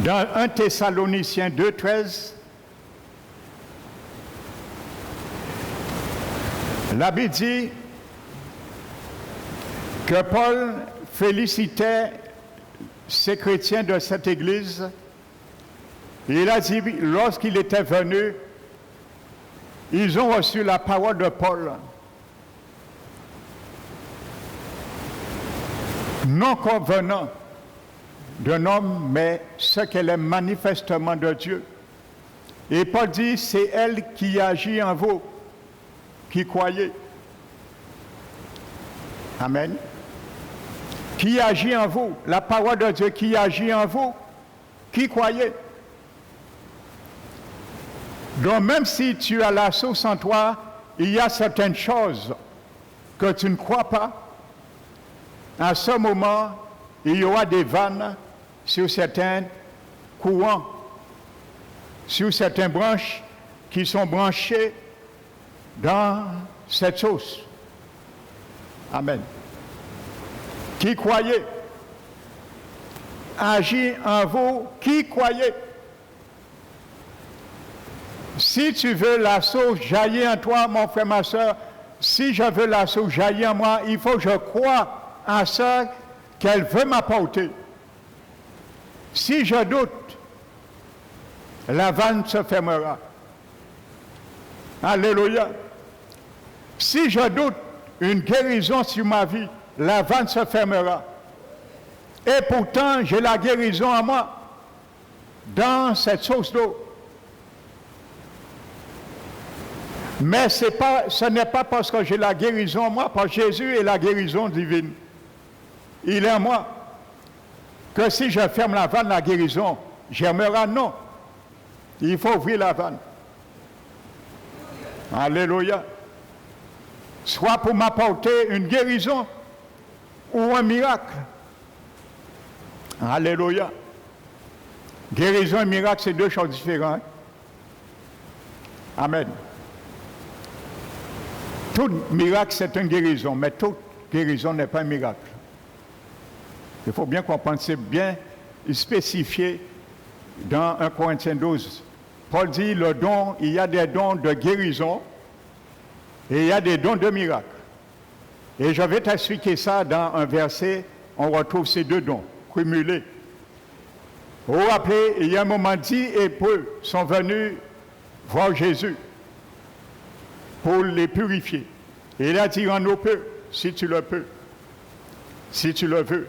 Dans 1 Thessaloniciens 2,13, la Bible dit que Paul félicitait ces chrétiens de cette église. Il a dit, lorsqu'il était venu, ils ont reçu la parole de Paul, non convenant d'un homme, mais ce qu'elle est manifestement de Dieu. Et Paul dit, c'est elle qui agit en vous, qui croyez. Amen. Qui agit en vous, la parole de Dieu qui agit en vous, qui croyez. Donc même si tu as la source en toi, il y a certaines choses que tu ne crois pas. À ce moment, il y aura des vannes sur certains courants, sur certaines branches qui sont branchées dans cette source. Amen. Qui croyez? Agit en vous, qui croyez? Si tu veux la source jaillir en toi, mon frère, ma soeur, si je veux la source jaillir en moi, il faut que je croie en ça qu'elle veut m'apporter. Si je doute, la vanne se fermera. Alléluia. Si je doute une guérison sur ma vie, la vanne se fermera. Et pourtant, j'ai la guérison en moi, dans cette source d'eau. Mais ce n'est pas parce que j'ai la guérison en moi, parce que Jésus est la guérison divine. Il est en moi. Que si je ferme la vanne, la guérison germera, non. Il faut ouvrir la vanne. Alléluia. Soit pour m'apporter une guérison ou un miracle. Alléluia. Guérison et miracle, c'est deux choses différentes. Amen. Tout miracle, c'est une guérison, mais toute guérison n'est pas un miracle. Il faut bien comprendre, c'est bien spécifié dans 1 Corinthiens 12. Paul dit, le don, il y a des dons de guérison et il y a des dons de miracle. Et je vais t'expliquer ça dans un verset, on retrouve ces deux dons, cumulés. Vous vous rappelez, il y a un moment, 10 Hébreux sont venus voir Jésus pour les purifier. Et il a dit, rends-nous peu, si tu le peux, si tu le veux.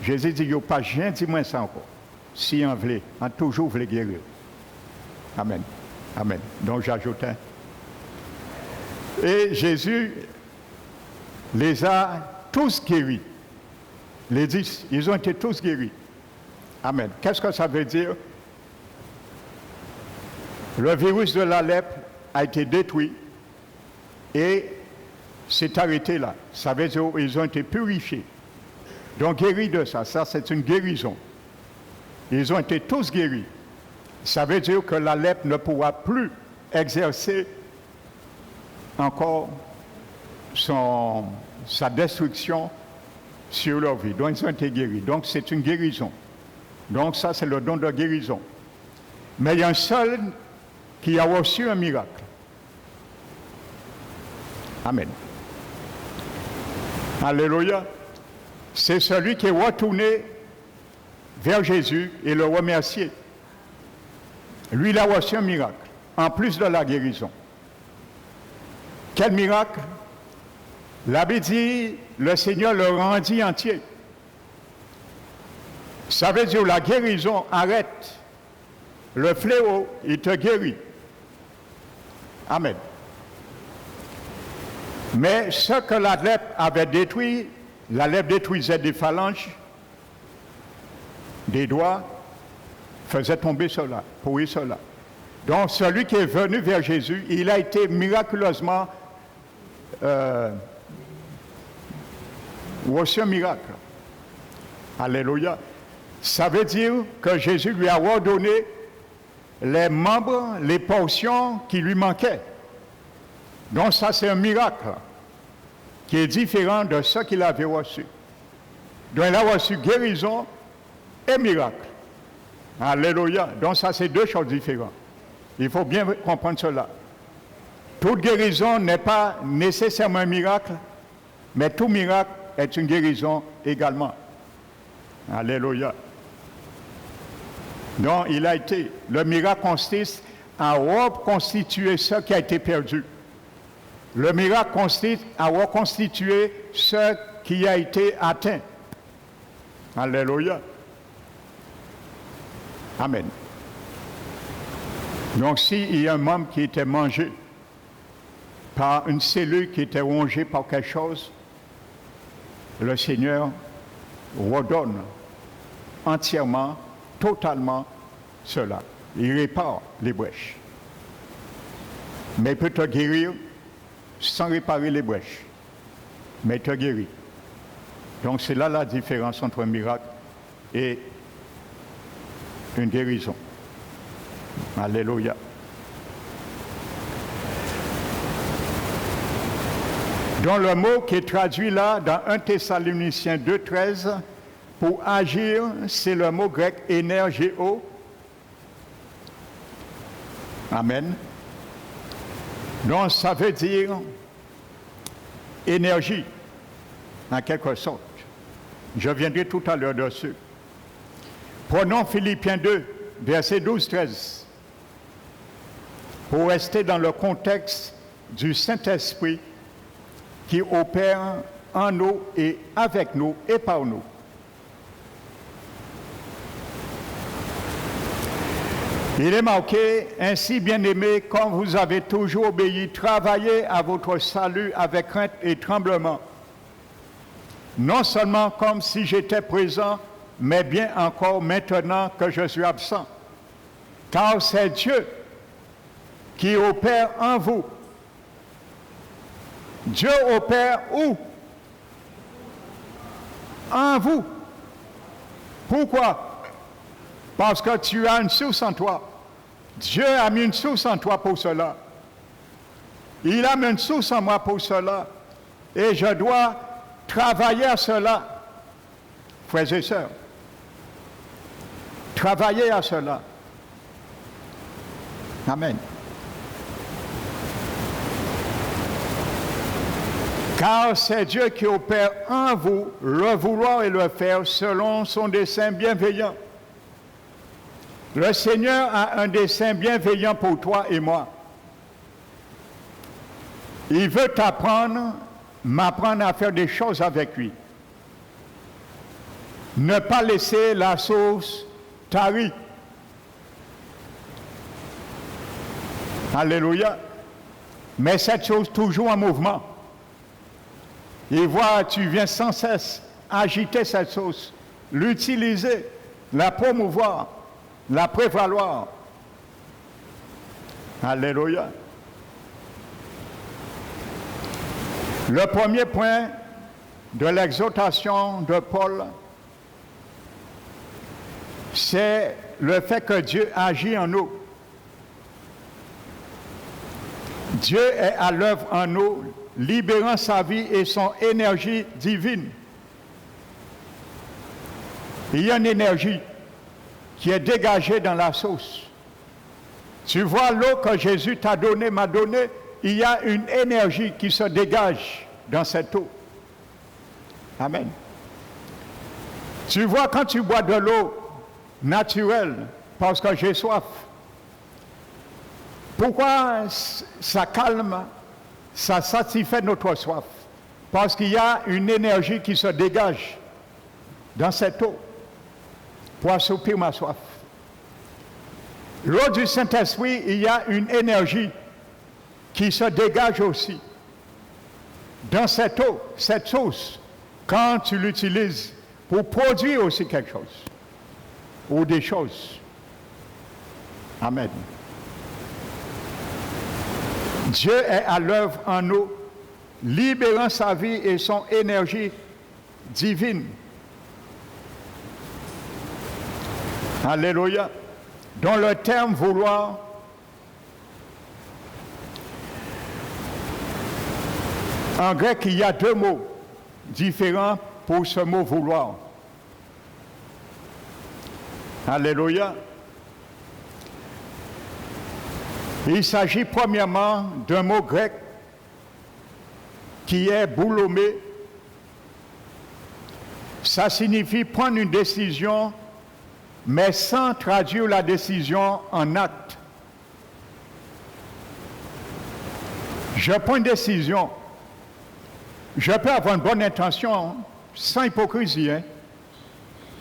Jésus dit, il n'y a pas rien, dis-moi ça encore. Si on voulait, on toujours voulait guérir. Amen. Amen. Donc j'ajoutais. Et Jésus les a tous guéris. Les 10, ils ont été tous guéris. Amen. Qu'est-ce que ça veut dire? Le virus de la lèpre a été détruit et s'est arrêté là. Ça veut dire qu'ils ont été purifiés. Donc guéris de ça. Ça, c'est une guérison. Ils ont été tous guéris. Ça veut dire que la lèpre ne pourra plus exercer encore sa destruction sur leur vie. Donc ils ont été guéris. Donc c'est une guérison. Donc ça, c'est le don de guérison. Mais il y a un seul qui a reçu un miracle. Amen. Alléluia. C'est celui qui est retourné vers Jésus et le remercier. Lui, il a reçu un miracle, en plus de la guérison. Quel miracle? La Bible dit, le Seigneur le rendit entier. Ça veut dire la guérison arrête. Le fléau, il te guérit. Amen. Mais ce que la lèpre avait détruit, la lèpre détruisait des phalanges, des doigts, faisait tomber cela, pourrir cela. Donc celui qui est venu vers Jésus, il a été miraculeusement reçu un miracle. Alléluia. Ça veut dire que Jésus lui a ordonné les membres, les portions qui lui manquaient. Donc ça c'est un miracle qui est différent de ce qu'il avait reçu. Donc il a reçu guérison et miracle. Alléluia. Donc ça c'est deux choses différentes. Il faut bien comprendre cela. Toute guérison n'est pas nécessairement un miracle, mais tout miracle est une guérison également. Alléluia. Donc il a été, le miracle consiste à reconstituer ce qui a été perdu. Le miracle consiste à reconstituer ce qui a été atteint. Alléluia. Amen. Donc s'il y a un membre qui était mangé par une cellule qui était rongée par quelque chose, le Seigneur redonne entièrement, totalement cela. Il répare les brèches. Mais il peut te guérir sans réparer les brèches. Mais il te guérit. Donc c'est là la différence entre un miracle et une guérison. Alléluia. Donc le mot qui est traduit là dans 1 Thessaloniciens 2,13, pour agir, c'est le mot grec énergéo. Amen. Donc ça veut dire énergie, en quelque sorte. Je viendrai tout à l'heure dessus. Prenons Philippiens 2, versets 12-13, pour rester dans le contexte du Saint-Esprit qui opère en nous et avec nous et par nous. Il est marqué, ainsi bien-aimés, comme vous avez toujours obéi, travaillez à votre salut avec crainte et tremblement. Non seulement comme si j'étais présent, mais bien encore maintenant que je suis absent. Car c'est Dieu qui opère en vous. Dieu opère où? En vous. Pourquoi? Parce que tu as une source en toi. Dieu a mis une source en toi pour cela. Il a mis une source en moi pour cela. Et je dois travailler à cela, frères et sœurs. Travailler à cela. Amen. Car c'est Dieu qui opère en vous le vouloir et le faire selon son dessein bienveillant. Le Seigneur a un dessein bienveillant pour toi et moi. Il veut m'apprendre à faire des choses avec lui. Ne pas laisser la source tarir. Alléluia. Mais cette chose toujours en mouvement. Et voilà, tu viens sans cesse agiter cette source, l'utiliser, la promouvoir, la prévaloir. Alléluia. Le premier point de l'exhortation de Paul, c'est le fait que Dieu agit en nous. Dieu est à l'œuvre en nous, libérant sa vie et son énergie divine. Il y a une énergie qui est dégagée dans la source. Tu vois l'eau que Jésus t'a donnée, m'a donnée, il y a une énergie qui se dégage dans cette eau. Amen. Tu vois quand tu bois de l'eau naturelle, parce que j'ai soif, pourquoi ça calme, ça satisfait notre soif? Parce qu'il y a une énergie qui se dégage dans cette eau. pour assoupir ma soif. L'eau du Saint-Esprit, il y a une énergie qui se dégage aussi. Dans cette eau, cette sauce, quand tu l'utilises pour produire aussi quelque chose ou des choses. Amen. Dieu est à l'œuvre en nous, libérant sa vie et son énergie divine. Alléluia. Dans le terme vouloir, en grec, il y a deux mots différents pour ce mot vouloir. Alléluia. Il s'agit premièrement d'un mot grec qui est boulomé. Ça signifie prendre une décision, mais sans traduire la décision en acte. Je prends une décision. Je peux avoir une bonne intention, sans hypocrisie, hein,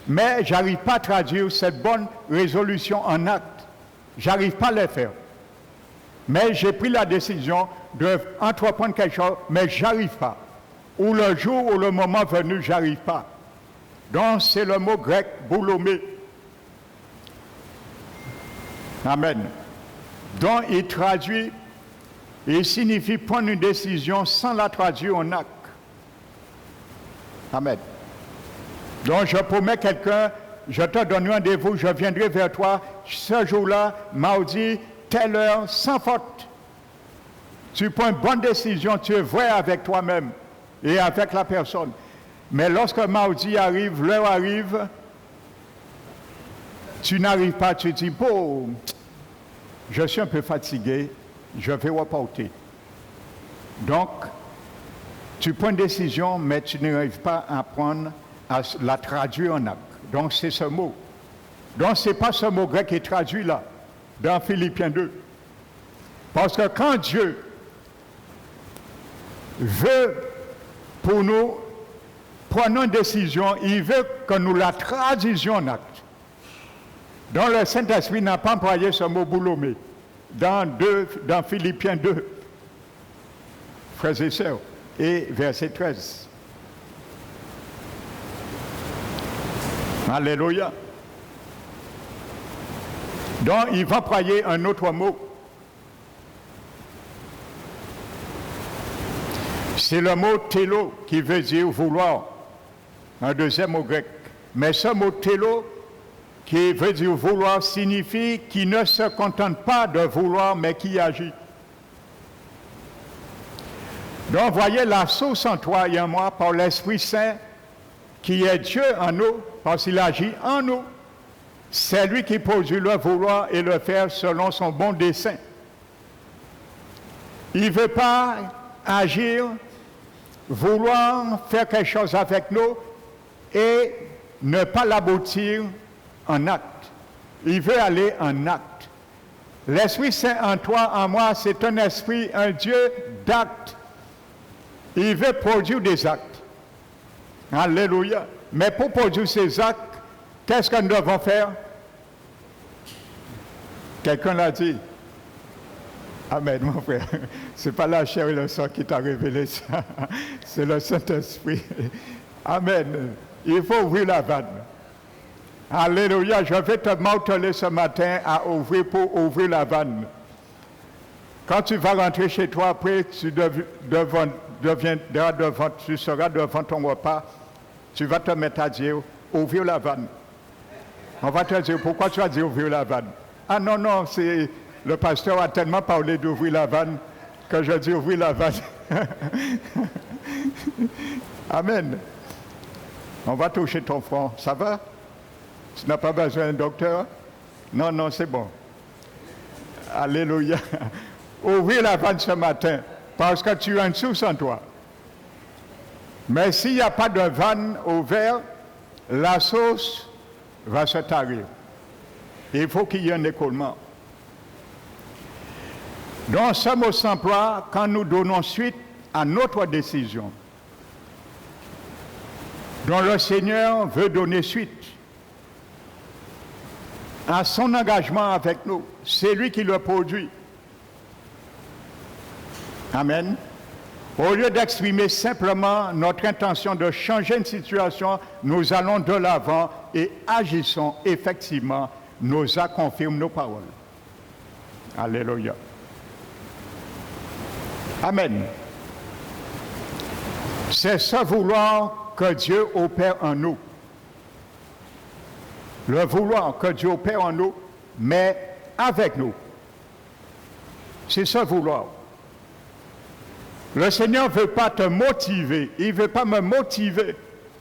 mais je n'arrive pas à traduire cette bonne résolution en acte. Je n'arrive pas à le faire. Mais j'ai pris la décision d'entreprendre quelque chose, mais je n'arrive pas. Ou le jour ou le moment venu, je n'arrive pas. Donc, c'est le mot grec, boulomé. Amen. Donc, il signifie prendre une décision sans la traduire en acte. Amen. Donc, je promets quelqu'un, je te donne rendez-vous, je viendrai vers toi ce jour-là, mardi, telle heure, sans faute. Tu prends une bonne décision, tu es vrai avec toi-même et avec la personne. Mais lorsque mardi arrive, l'heure arrive, tu n'arrives pas, tu dis, bon, je suis un peu fatigué, je vais reporter. Donc, tu prends une décision, mais tu n'arrives pas à la traduire en acte. Donc, c'est ce mot. Donc, ce n'est pas ce mot grec qui est traduit là, dans Philippiens 2. Parce que quand Dieu veut pour nous prendre une décision, il veut que nous la traduisions en acte. Donc, le Saint-Esprit n'a pas employé ce mot boulomé dans Philippiens 2, frères et sœurs, et verset 13. Alléluia. Donc, il va employer un autre mot. C'est le mot télo qui veut dire vouloir, un deuxième mot grec. Mais ce mot télo qui veut dire vouloir signifie qui ne se contente pas de vouloir mais qui agit. Donc voyez la source en toi et en moi par l'Esprit Saint qui est Dieu en nous parce qu'il agit en nous. C'est lui qui produit le vouloir et le faire selon son bon dessein. Il ne veut pas agir, vouloir faire quelque chose avec nous et ne pas l'aboutir en acte. Il veut aller en acte. L'Esprit Saint en toi, en moi, c'est un esprit, un Dieu d'actes. Il veut produire des actes. Alléluia. Mais pour produire ces actes, qu'est-ce que nous devons faire? Quelqu'un l'a dit. Amen, mon frère. Ce n'est pas la chair et le sang qui t'a révélé ça. C'est le Saint-Esprit. Amen. Il faut ouvrir la vanne. Alléluia. Je vais te marteler ce matin pour ouvrir la vanne. Quand tu vas rentrer chez toi, après, tu seras devant ton repas. Tu vas te mettre à dire, ouvrir la vanne. On va te dire, pourquoi tu as dit ouvrir la vanne? Ah non, c'est le pasteur a tellement parlé d'ouvrir la vanne que je dis ouvrir la vanne. Amen. On va toucher ton front. Ça va? Tu n'as pas besoin d'un docteur? Non, c'est bon. Alléluia. Ouvrir la vanne ce matin parce que tu as une source en toi. Mais s'il n'y a pas de vanne ouverte, la source va se tarir. Il faut qu'il y ait un écoulement. Donc, ce mot s'emploie quand nous donnons suite à notre décision, dont le Seigneur veut donner suite. à son engagement avec nous. C'est lui qui le produit. Amen. Au lieu d'exprimer simplement notre intention de changer une situation, nous allons de l'avant et agissons effectivement. Nous confirme nos paroles. Alléluia. Amen. C'est ce vouloir que Dieu opère en nous. Le vouloir que Dieu opère en nous, mais avec nous. C'est ce vouloir. Le Seigneur ne veut pas te motiver, il ne veut pas me motiver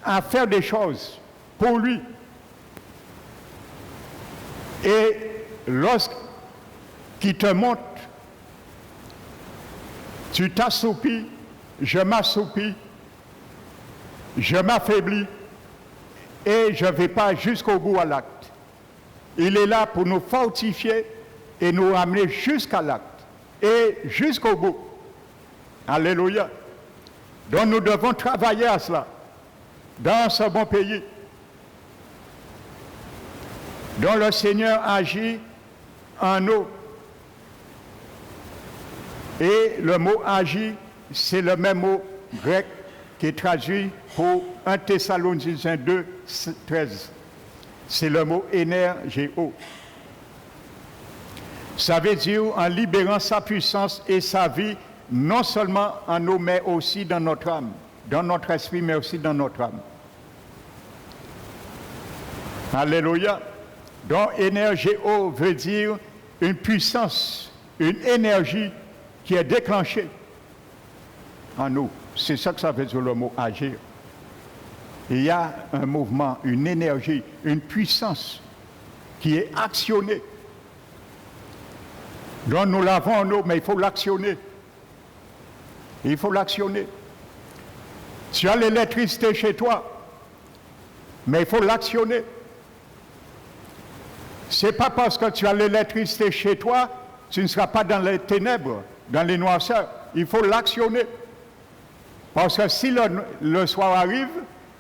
à faire des choses pour lui. Et lorsqu'il te montre, tu t'assoupis, je m'assoupis, je m'affaiblis et je ne vais pas jusqu'au bout à l'acte. Il est là pour nous fortifier et nous ramener jusqu'à l'acte et jusqu'au bout. Alléluia. Donc nous devons travailler à cela, dans ce bon pays, dont le Seigneur agit en nous. Et le mot agit, c'est le même mot grec qui est traduit pour 1 Thessaloniciens 2, 13. C'est le mot énergéo. Ça veut dire en libérant sa puissance et sa vie, non seulement en nous, mais aussi dans notre âme, dans notre esprit, mais aussi dans notre âme. Alléluia. Donc, énergéo veut dire une puissance, une énergie qui est déclenchée en nous. C'est ça que ça veut dire le mot agir. Il y a un mouvement, une énergie, une puissance qui est actionnée. Donc nous l'avons en nous, mais il faut l'actionner. Il faut l'actionner. Tu as l'électricité chez toi, mais il faut l'actionner. Ce n'est pas parce que tu as l'électricité chez toi, tu ne seras pas dans les ténèbres, dans les noirceurs. Il faut l'actionner. Parce que si le soir arrive,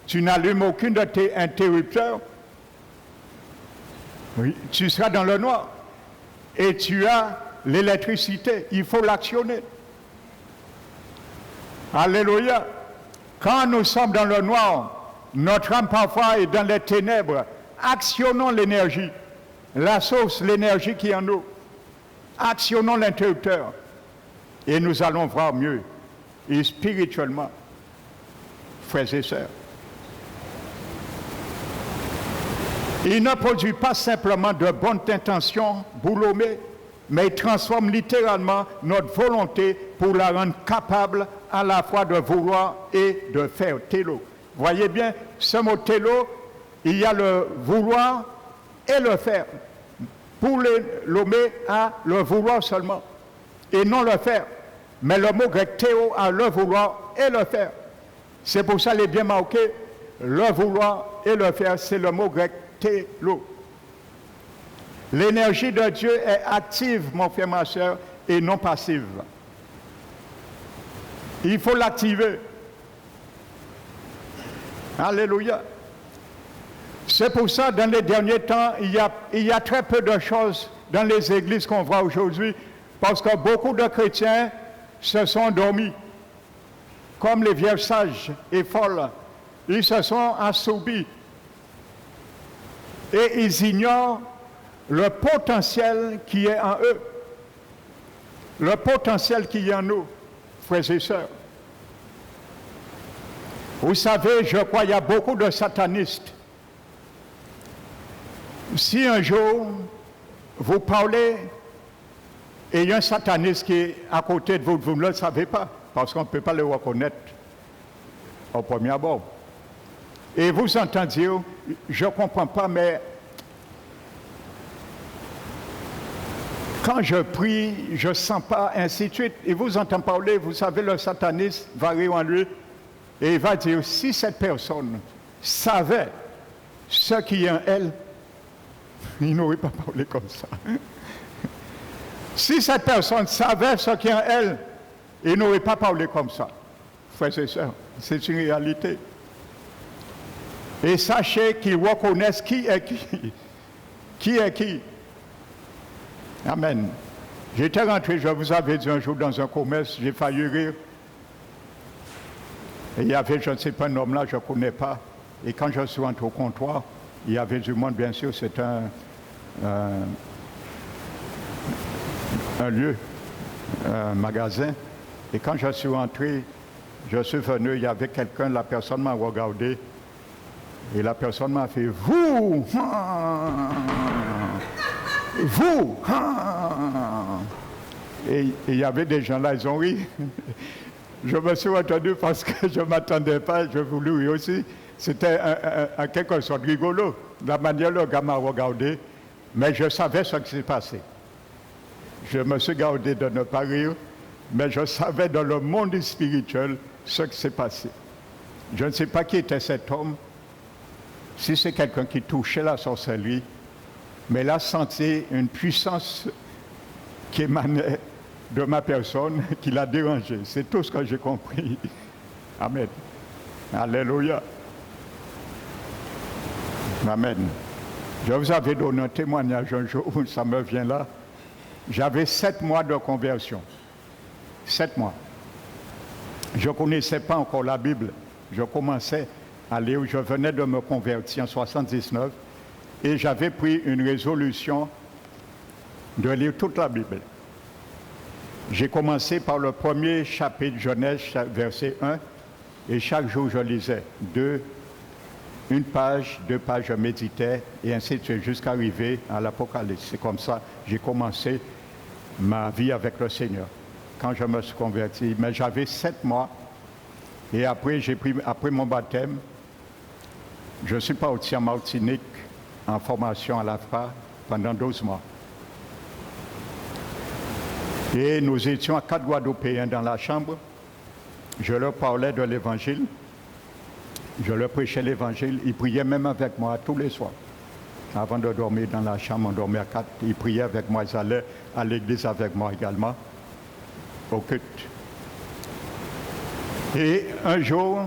tu n'allumes aucun de tes interrupteurs, tu seras dans le noir. Et tu as l'électricité, il faut l'actionner. Alléluia. Quand nous sommes dans le noir, notre âme parfois est dans les ténèbres. Actionnons l'énergie, la source, l'énergie qui est en nous. Actionnons l'interrupteur et nous allons voir mieux. Et spirituellement, frères et sœurs. Il ne produit pas simplement de bonnes intentions boulomées, mais il transforme littéralement notre volonté pour la rendre capable à la fois de vouloir et de faire. Télo. Voyez bien, ce mot télo, il y a le vouloir et le faire. Pour l'homme à le vouloir seulement, et non le faire. Mais le mot grec théo a le vouloir et le faire. C'est pour ça qu'il est bien marqué, le vouloir et le faire, c'est le mot grec thélo. L'énergie de Dieu est active, mon frère, ma soeur, et non passive. Il faut l'activer. Alléluia. C'est pour ça, dans les derniers temps, il y a très peu de choses dans les églises qu'on voit aujourd'hui, parce que beaucoup de chrétiens se sont endormis, comme les vierges sages et folles. Ils se sont assoupis. Et ils ignorent le potentiel qui est en eux. Le potentiel qui est en nous, frères et sœurs. Vous savez, je crois qu'il y a beaucoup de satanistes. Si un jour, vous parlez et il y a un sataniste qui est à côté de vous, vous ne le savez pas, parce qu'on ne peut pas le reconnaître au premier abord. Et vous entendez dire, je ne comprends pas, mais quand je prie, je ne sens pas, ainsi de suite. Et vous entendez parler, vous savez, le sataniste va rire en lui et il va dire, si cette personne savait ce qui est en elle, il n'aurait pas parlé comme ça. Si cette personne savait ce qui est en elle, il n'aurait pas parlé comme ça. Frères et sœurs, c'est une réalité. Et sachez qu'ils reconnaissent qui est qui. Qui est qui? Amen. J'étais rentré, je vous avais dit un jour dans un commerce, j'ai failli rire. Et il y avait, je ne sais pas, un homme là, je ne connais pas. Et quand je suis rentré au comptoir, il y avait du monde, bien sûr, c'est un lieu, un magasin. Et quand je suis rentré, je suis venu, il y avait quelqu'un, la personne m'a regardé. Et la personne m'a fait « Vous !» Vous! Et il y avait des gens là, ils ont ri. Je me suis entendu parce que je ne m'attendais pas, je voulais rire aussi. C'était en quelque sorte rigolo, la manière dont le gars m'a regardé, mais je savais ce qui s'est passé. Je me suis gardé de ne pas rire, mais je savais dans le monde spirituel ce qui s'est passé. Je ne sais pas qui était cet homme, si c'est quelqu'un qui touchait la sorcellerie, mais il a senti une puissance qui émanait de ma personne, qui l'a dérangé. C'est tout ce que j'ai compris. Amen. Alléluia. Amen. Je vous avais donné un témoignage un jour, ça me vient là. J'avais 7 mois de conversion. 7 mois. Je ne connaissais pas encore la Bible. Je commençais à lire, je venais de me convertir en 79 et j'avais pris une résolution de lire toute la Bible. J'ai commencé par le premier chapitre de Genèse, verset 1, et chaque jour je lisais 1 page, 2 pages, je méditais, et ainsi de suite, jusqu'à arriver à l'Apocalypse. C'est comme ça que j'ai commencé ma vie avec le Seigneur, quand je me suis converti. Mais j'avais 7 mois, et après, après mon baptême, je suis parti en Martinique en formation à l'AFPA pendant 12 mois. Et nous étions à 4 Guadeloupéens dans la chambre. Je leur parlais de l'Évangile. Je leur prêchais l'Évangile. Ils priaient même avec moi tous les soirs. Avant de dormir dans la chambre, on dormait à 4. Ils priaient avec moi. Ils allaient à l'église avec moi également, au culte. Et un jour,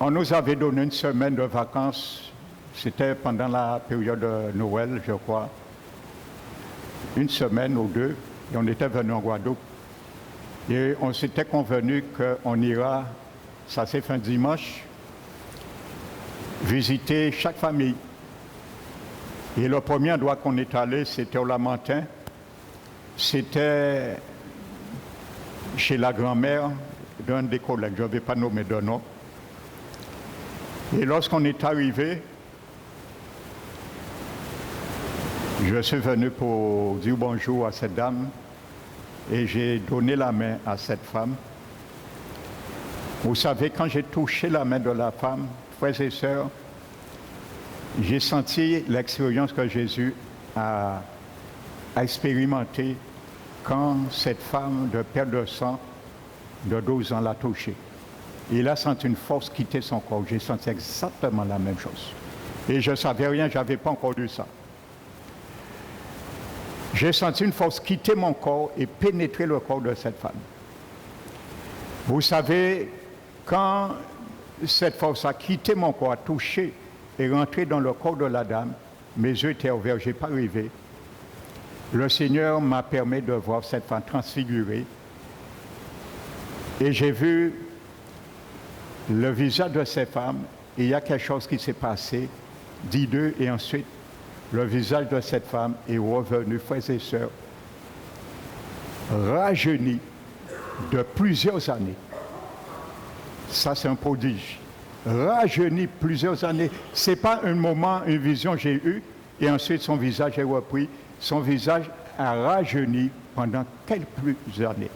on nous avait donné une semaine de vacances. C'était pendant la période de Noël, je crois. Une semaine ou 2. Et on était venu en Guadeloupe. Et on s'était convenu qu'on ira, ça s'est fait un dimanche, visiter chaque famille. Et le premier endroit qu'on est allé, c'était au Lamentin. C'était chez la grand-mère d'un des collègues, je ne vais pas nommer de nom. Et lorsqu'on est arrivé, je suis venu pour dire bonjour à cette dame et j'ai donné la main à cette femme. Vous savez, quand j'ai touché la main de la femme, frères et sœurs, j'ai senti l'expérience que Jésus a expérimentée quand cette femme de perte de sang de 12 ans l'a touchée. Il a senti une force quitter son corps. J'ai senti exactement la même chose. Et je ne savais rien, je n'avais pas encore vu ça. J'ai senti une force quitter mon corps et pénétrer le corps de cette femme. Vous savez, quand cette force a quitté mon corps, a touché et rentré dans le corps de la dame, mes yeux étaient ouverts, je n'ai pas rêvé. Le Seigneur m'a permis de voir cette femme transfigurée. Et j'ai vu le visage de cette femme, et il y a quelque chose qui s'est passé, dit d'eux, et ensuite, le visage de cette femme est revenu, frères et sœurs, rajeuni de plusieurs années. Ça, c'est un prodige. Rajeuni plusieurs années. Ce n'est pas un moment, une vision que j'ai eue, et ensuite son visage est repris. Son visage a rajeuni pendant quelques années.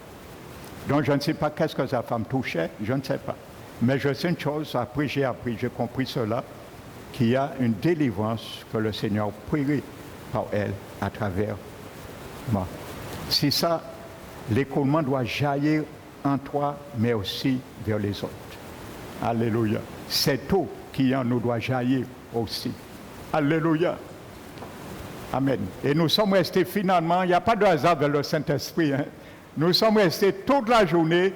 Donc, je ne sais pas qu'est-ce que sa femme touchait, je ne sais pas. Mais je sais une chose, après j'ai appris, j'ai compris cela, qu'il y a une délivrance que le Seigneur opère par elle à travers moi. C'est ça, l'écoulement doit jaillir en toi, mais aussi vers les autres. Alléluia. Cette eau qui en nous doit jaillir aussi. Alléluia. Amen. Et nous sommes restés finalement, il n'y a pas de hasard vers le Saint-Esprit, hein. Nous sommes restés toute la journée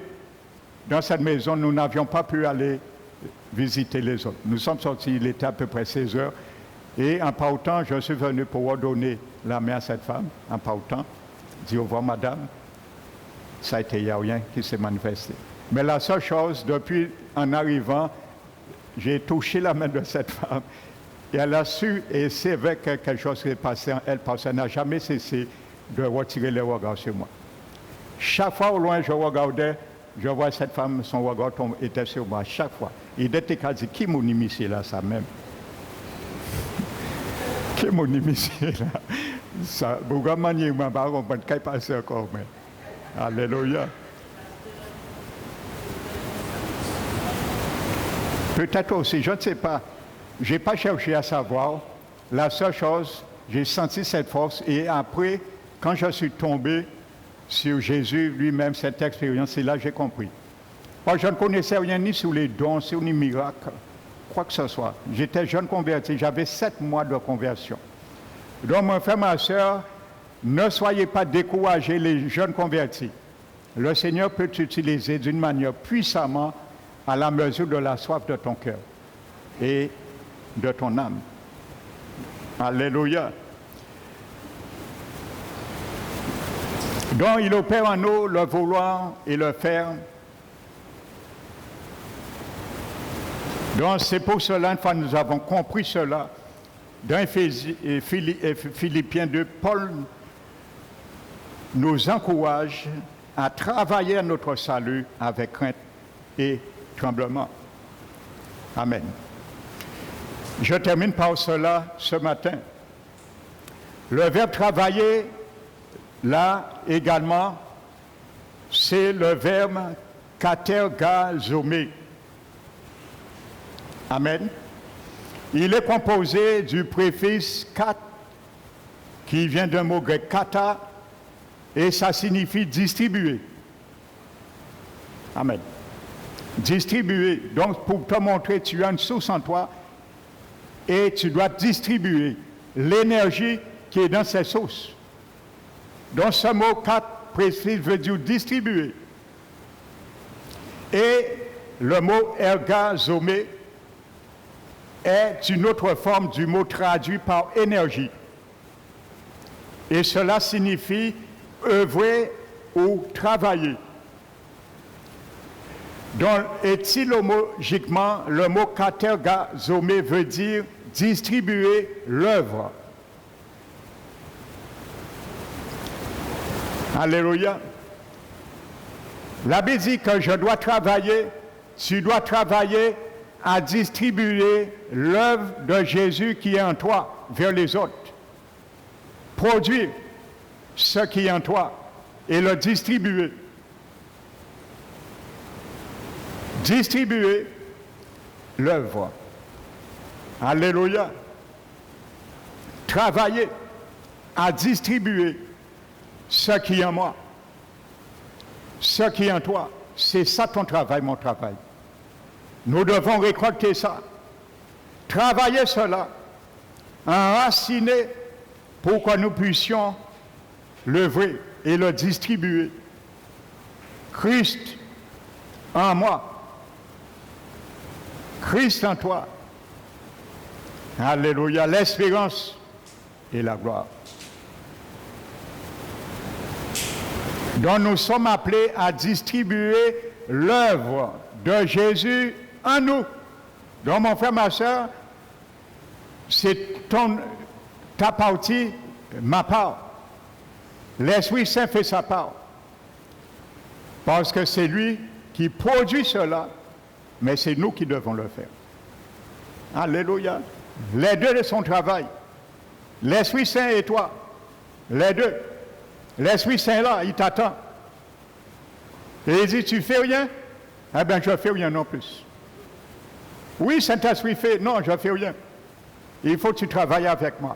dans cette maison, nous n'avions pas pu aller visiter les autres. Nous sommes sortis, il était à peu près 16 heures, Et en partant, je suis venu pour redonner la main à cette femme, en partant, dit au revoir madame. Ça a été, il n'y a rien qui s'est manifesté. Mais la seule chose, depuis en arrivant, j'ai touché la main de cette femme et elle a su, et c'est avec quelque chose qui est passé en elle, parce qu'elle n'a jamais cessé de retirer les regards sur moi. Chaque fois au loin, je regardais, je vois cette femme, son regard était sur moi, chaque fois. Il était qu'à dire, qui m'a initié là, ça même? Qui m'a initié là? Ça, beaucoup de manières, je ne sais pas comment il passe encore, mais alléluia. Peut-être aussi, je ne sais pas. Je n'ai pas cherché à savoir. La seule chose, j'ai senti cette force et après, quand je suis tombé sur Jésus lui-même, cette expérience, c'est là que j'ai compris. Moi, je ne connaissais rien ni sur les dons, sur les miracles, quoi que ce soit. J'étais jeune converti, j'avais 7 mois de conversion. Donc, mon frère, ma soeur, ne soyez pas découragés, les jeunes convertis. Le Seigneur peut t'utiliser d'une manière puissamment à la mesure de la soif de ton cœur et de ton âme. Alléluia. Donc, il opère en nous le vouloir et le faire. Donc, c'est pour cela, une fois nous avons compris cela, dans Philippiens 2, Paul nous encourage à travailler à notre salut avec crainte et tremblement. Amen. Je termine par cela ce matin. Le verbe travailler, là également, c'est le verbe katergazomé. Amen. Il est composé du préfixe kat, qui vient d'un mot grec kata, et ça signifie distribuer. Amen. Distribuer. Donc, pour te montrer, tu as une source en toi et tu dois distribuer l'énergie qui est dans ces sources. Donc, ce mot kat préfixe veut dire distribuer. Et le mot ergazomé est une autre forme du mot traduit par énergie. Et cela signifie œuvrer ou travailler. Donc, étymologiquement, le mot katergazomé veut dire distribuer l'œuvre. Alléluia. La Bible dit que je dois travailler, tu dois travailler à distribuer l'œuvre de Jésus qui est en toi vers les autres. Produire ce qui est en toi et le distribuer. Distribuer l'œuvre. Alléluia. Travailler à distribuer ce qui est en moi, ce qui est en toi. C'est ça ton travail, mon travail. Nous devons récolter ça. Travailler cela, enraciner pour que nous puissions l'œuvrer et le distribuer. Christ en moi. Christ en toi. Alléluia. L'espérance et la gloire. Donc nous sommes appelés à distribuer l'œuvre de Jésus en nous. Donc mon frère, ma soeur, c'est ta partie, ma part. L'Esprit Saint fait sa part. Parce que c'est lui qui produit cela, mais c'est nous qui devons le faire. Alléluia. Les deux de son travail. L'Esprit Saint et toi. Les deux. L'Esprit Saint là, il t'attend. Et il dit, tu fais rien? Eh bien, je ne fais rien non plus. Oui, Saint-Esprit fait. Non, je ne fais rien. Il faut que tu travailles avec moi.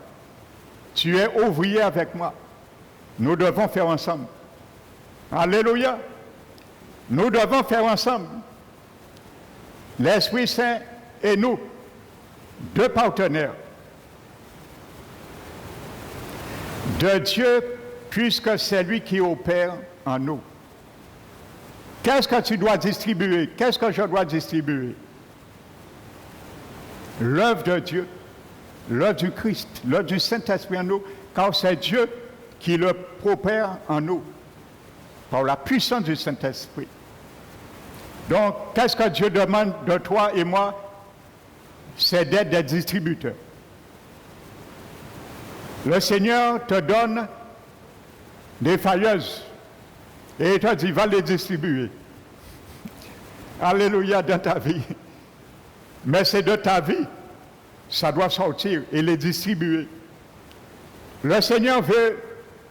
Tu es ouvrier avec moi. Nous devons faire ensemble. Alléluia. Nous devons faire ensemble. L'Esprit Saint et nous, deux partenaires de Dieu, puisque c'est lui qui opère en nous. Qu'est-ce que tu dois distribuer? Qu'est-ce que je dois distribuer? L'œuvre de Dieu l'œuvre du Christ, l'œuvre du Saint-Esprit en nous, car c'est Dieu qui le opère en nous, par la puissance du Saint-Esprit. Donc, qu'est-ce que Dieu demande de toi et moi? C'est d'être des distributeurs. Le Seigneur te donne des failleuses et il te dit, va les distribuer. Alléluia dans ta vie. Mais c'est de ta vie, ça doit sortir et les distribuer. Le Seigneur veut,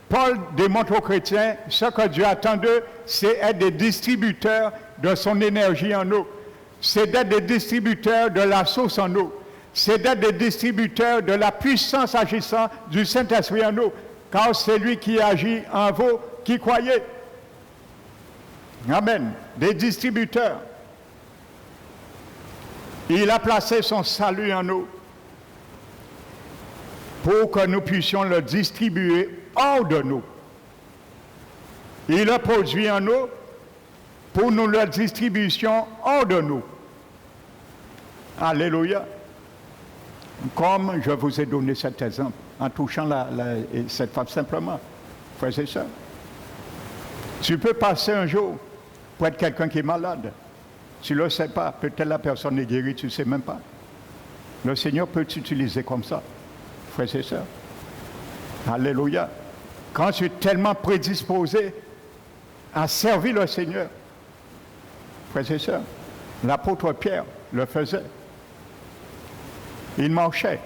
Paul démontre aux chrétiens, ce que Dieu attend d'eux, c'est être des distributeurs de son énergie en nous. C'est d'être des distributeurs de la source en nous. C'est d'être des distributeurs de la puissance agissante du Saint-Esprit en nous. Car c'est lui qui agit en vous, qui croyez. Amen. Des distributeurs. Il a placé son salut en nous pour que nous puissions le distribuer hors de nous. Il a produit en nous pour nous la distribution hors de nous. Alléluia. Comme je vous ai donné cet exemple, en touchant cette femme simplement. Frères et sœurs, tu peux passer un jour pour être quelqu'un qui est malade. Tu ne le sais pas. Peut-être la personne est guérie, tu ne sais même pas. Le Seigneur peut t'utiliser comme ça, frères et sœurs. Alléluia. Quand tu es tellement prédisposé à servir le Seigneur, frères et sœurs, l'apôtre Pierre le faisait. Il marchait.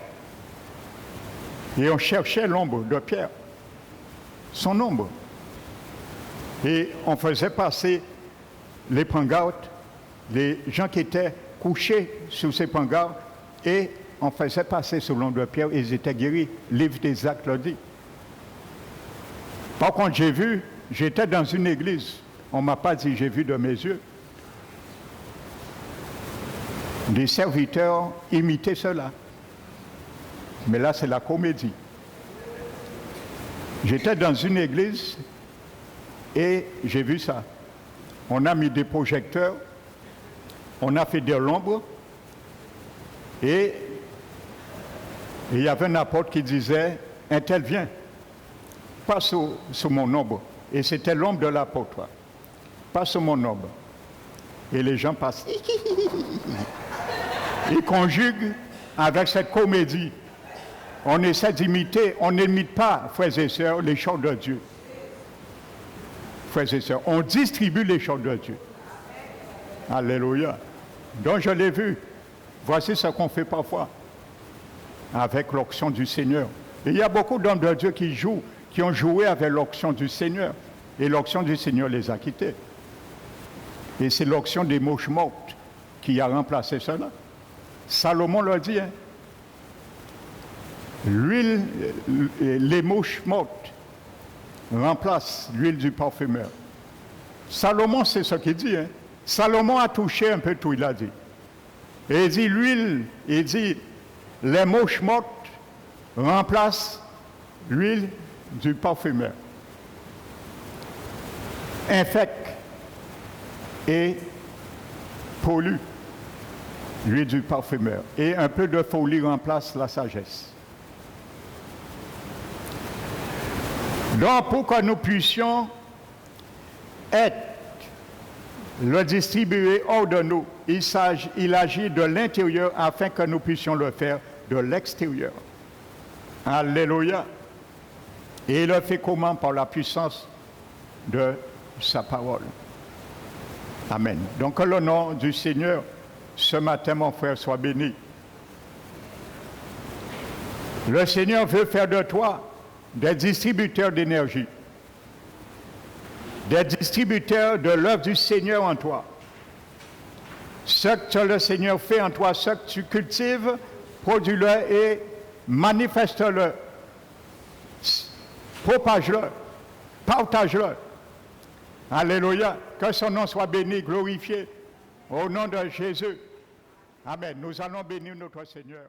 Et on cherchait l'ombre de Pierre, son ombre. Et on faisait passer les pancartes, les gens qui étaient couchés sous ces pancartes, et on faisait passer sous l'ombre de Pierre, et ils étaient guéris. Livre des Actes le dit. Par contre, j'ai vu, j'étais dans une église, on ne m'a pas dit, j'ai vu de mes yeux, des serviteurs imitaient cela. Mais là, c'est la comédie. J'étais dans une église et j'ai vu ça. On a mis des projecteurs, on a fait de l'ombre et il y avait un apôtre qui disait, un tel vient, pas sous mon ombre. Et c'était l'ombre de l'apôtre, pas sous mon ombre. Et les gens passent. Ils conjuguent avec cette comédie. On essaie d'imiter, on n'imite pas, frères et sœurs, les choses de Dieu. Frères et sœurs, on distribue les choses de Dieu. Alléluia. Donc je l'ai vu. Voici ce qu'on fait parfois avec l'onction du Seigneur. Et il y a beaucoup d'hommes de Dieu qui ont joué avec l'onction du Seigneur. Et l'onction du Seigneur les a quittés. Et c'est l'onction des mouches mortes qui a remplacé cela. Salomon l'a dit, hein? L'huile, les mouches mortes remplacent l'huile du parfumeur. Salomon, c'est ce qu'il dit. Hein? Salomon a touché un peu tout, il a dit. Et il dit l'huile, il dit les mouches mortes remplacent l'huile du parfumeur. Infecte et pollue l'huile du parfumeur. Et un peu de folie remplace la sagesse. Donc, pour que nous puissions être, le distribuer hors de nous, il agit de l'intérieur afin que nous puissions le faire de l'extérieur. Alléluia. Et il le fait comment? Par la puissance de sa parole. Amen. Donc, que le nom du Seigneur, ce matin, mon frère, soit béni. Le Seigneur veut faire de toi des distributeurs d'énergie, des distributeurs de l'œuvre du Seigneur en toi. Ce que le Seigneur fait en toi, ce que tu cultives, produis-le et manifeste-le. Propage-le, partage-le. Alléluia. Que son nom soit béni, glorifié. Au nom de Jésus. Amen. Nous allons bénir notre Seigneur.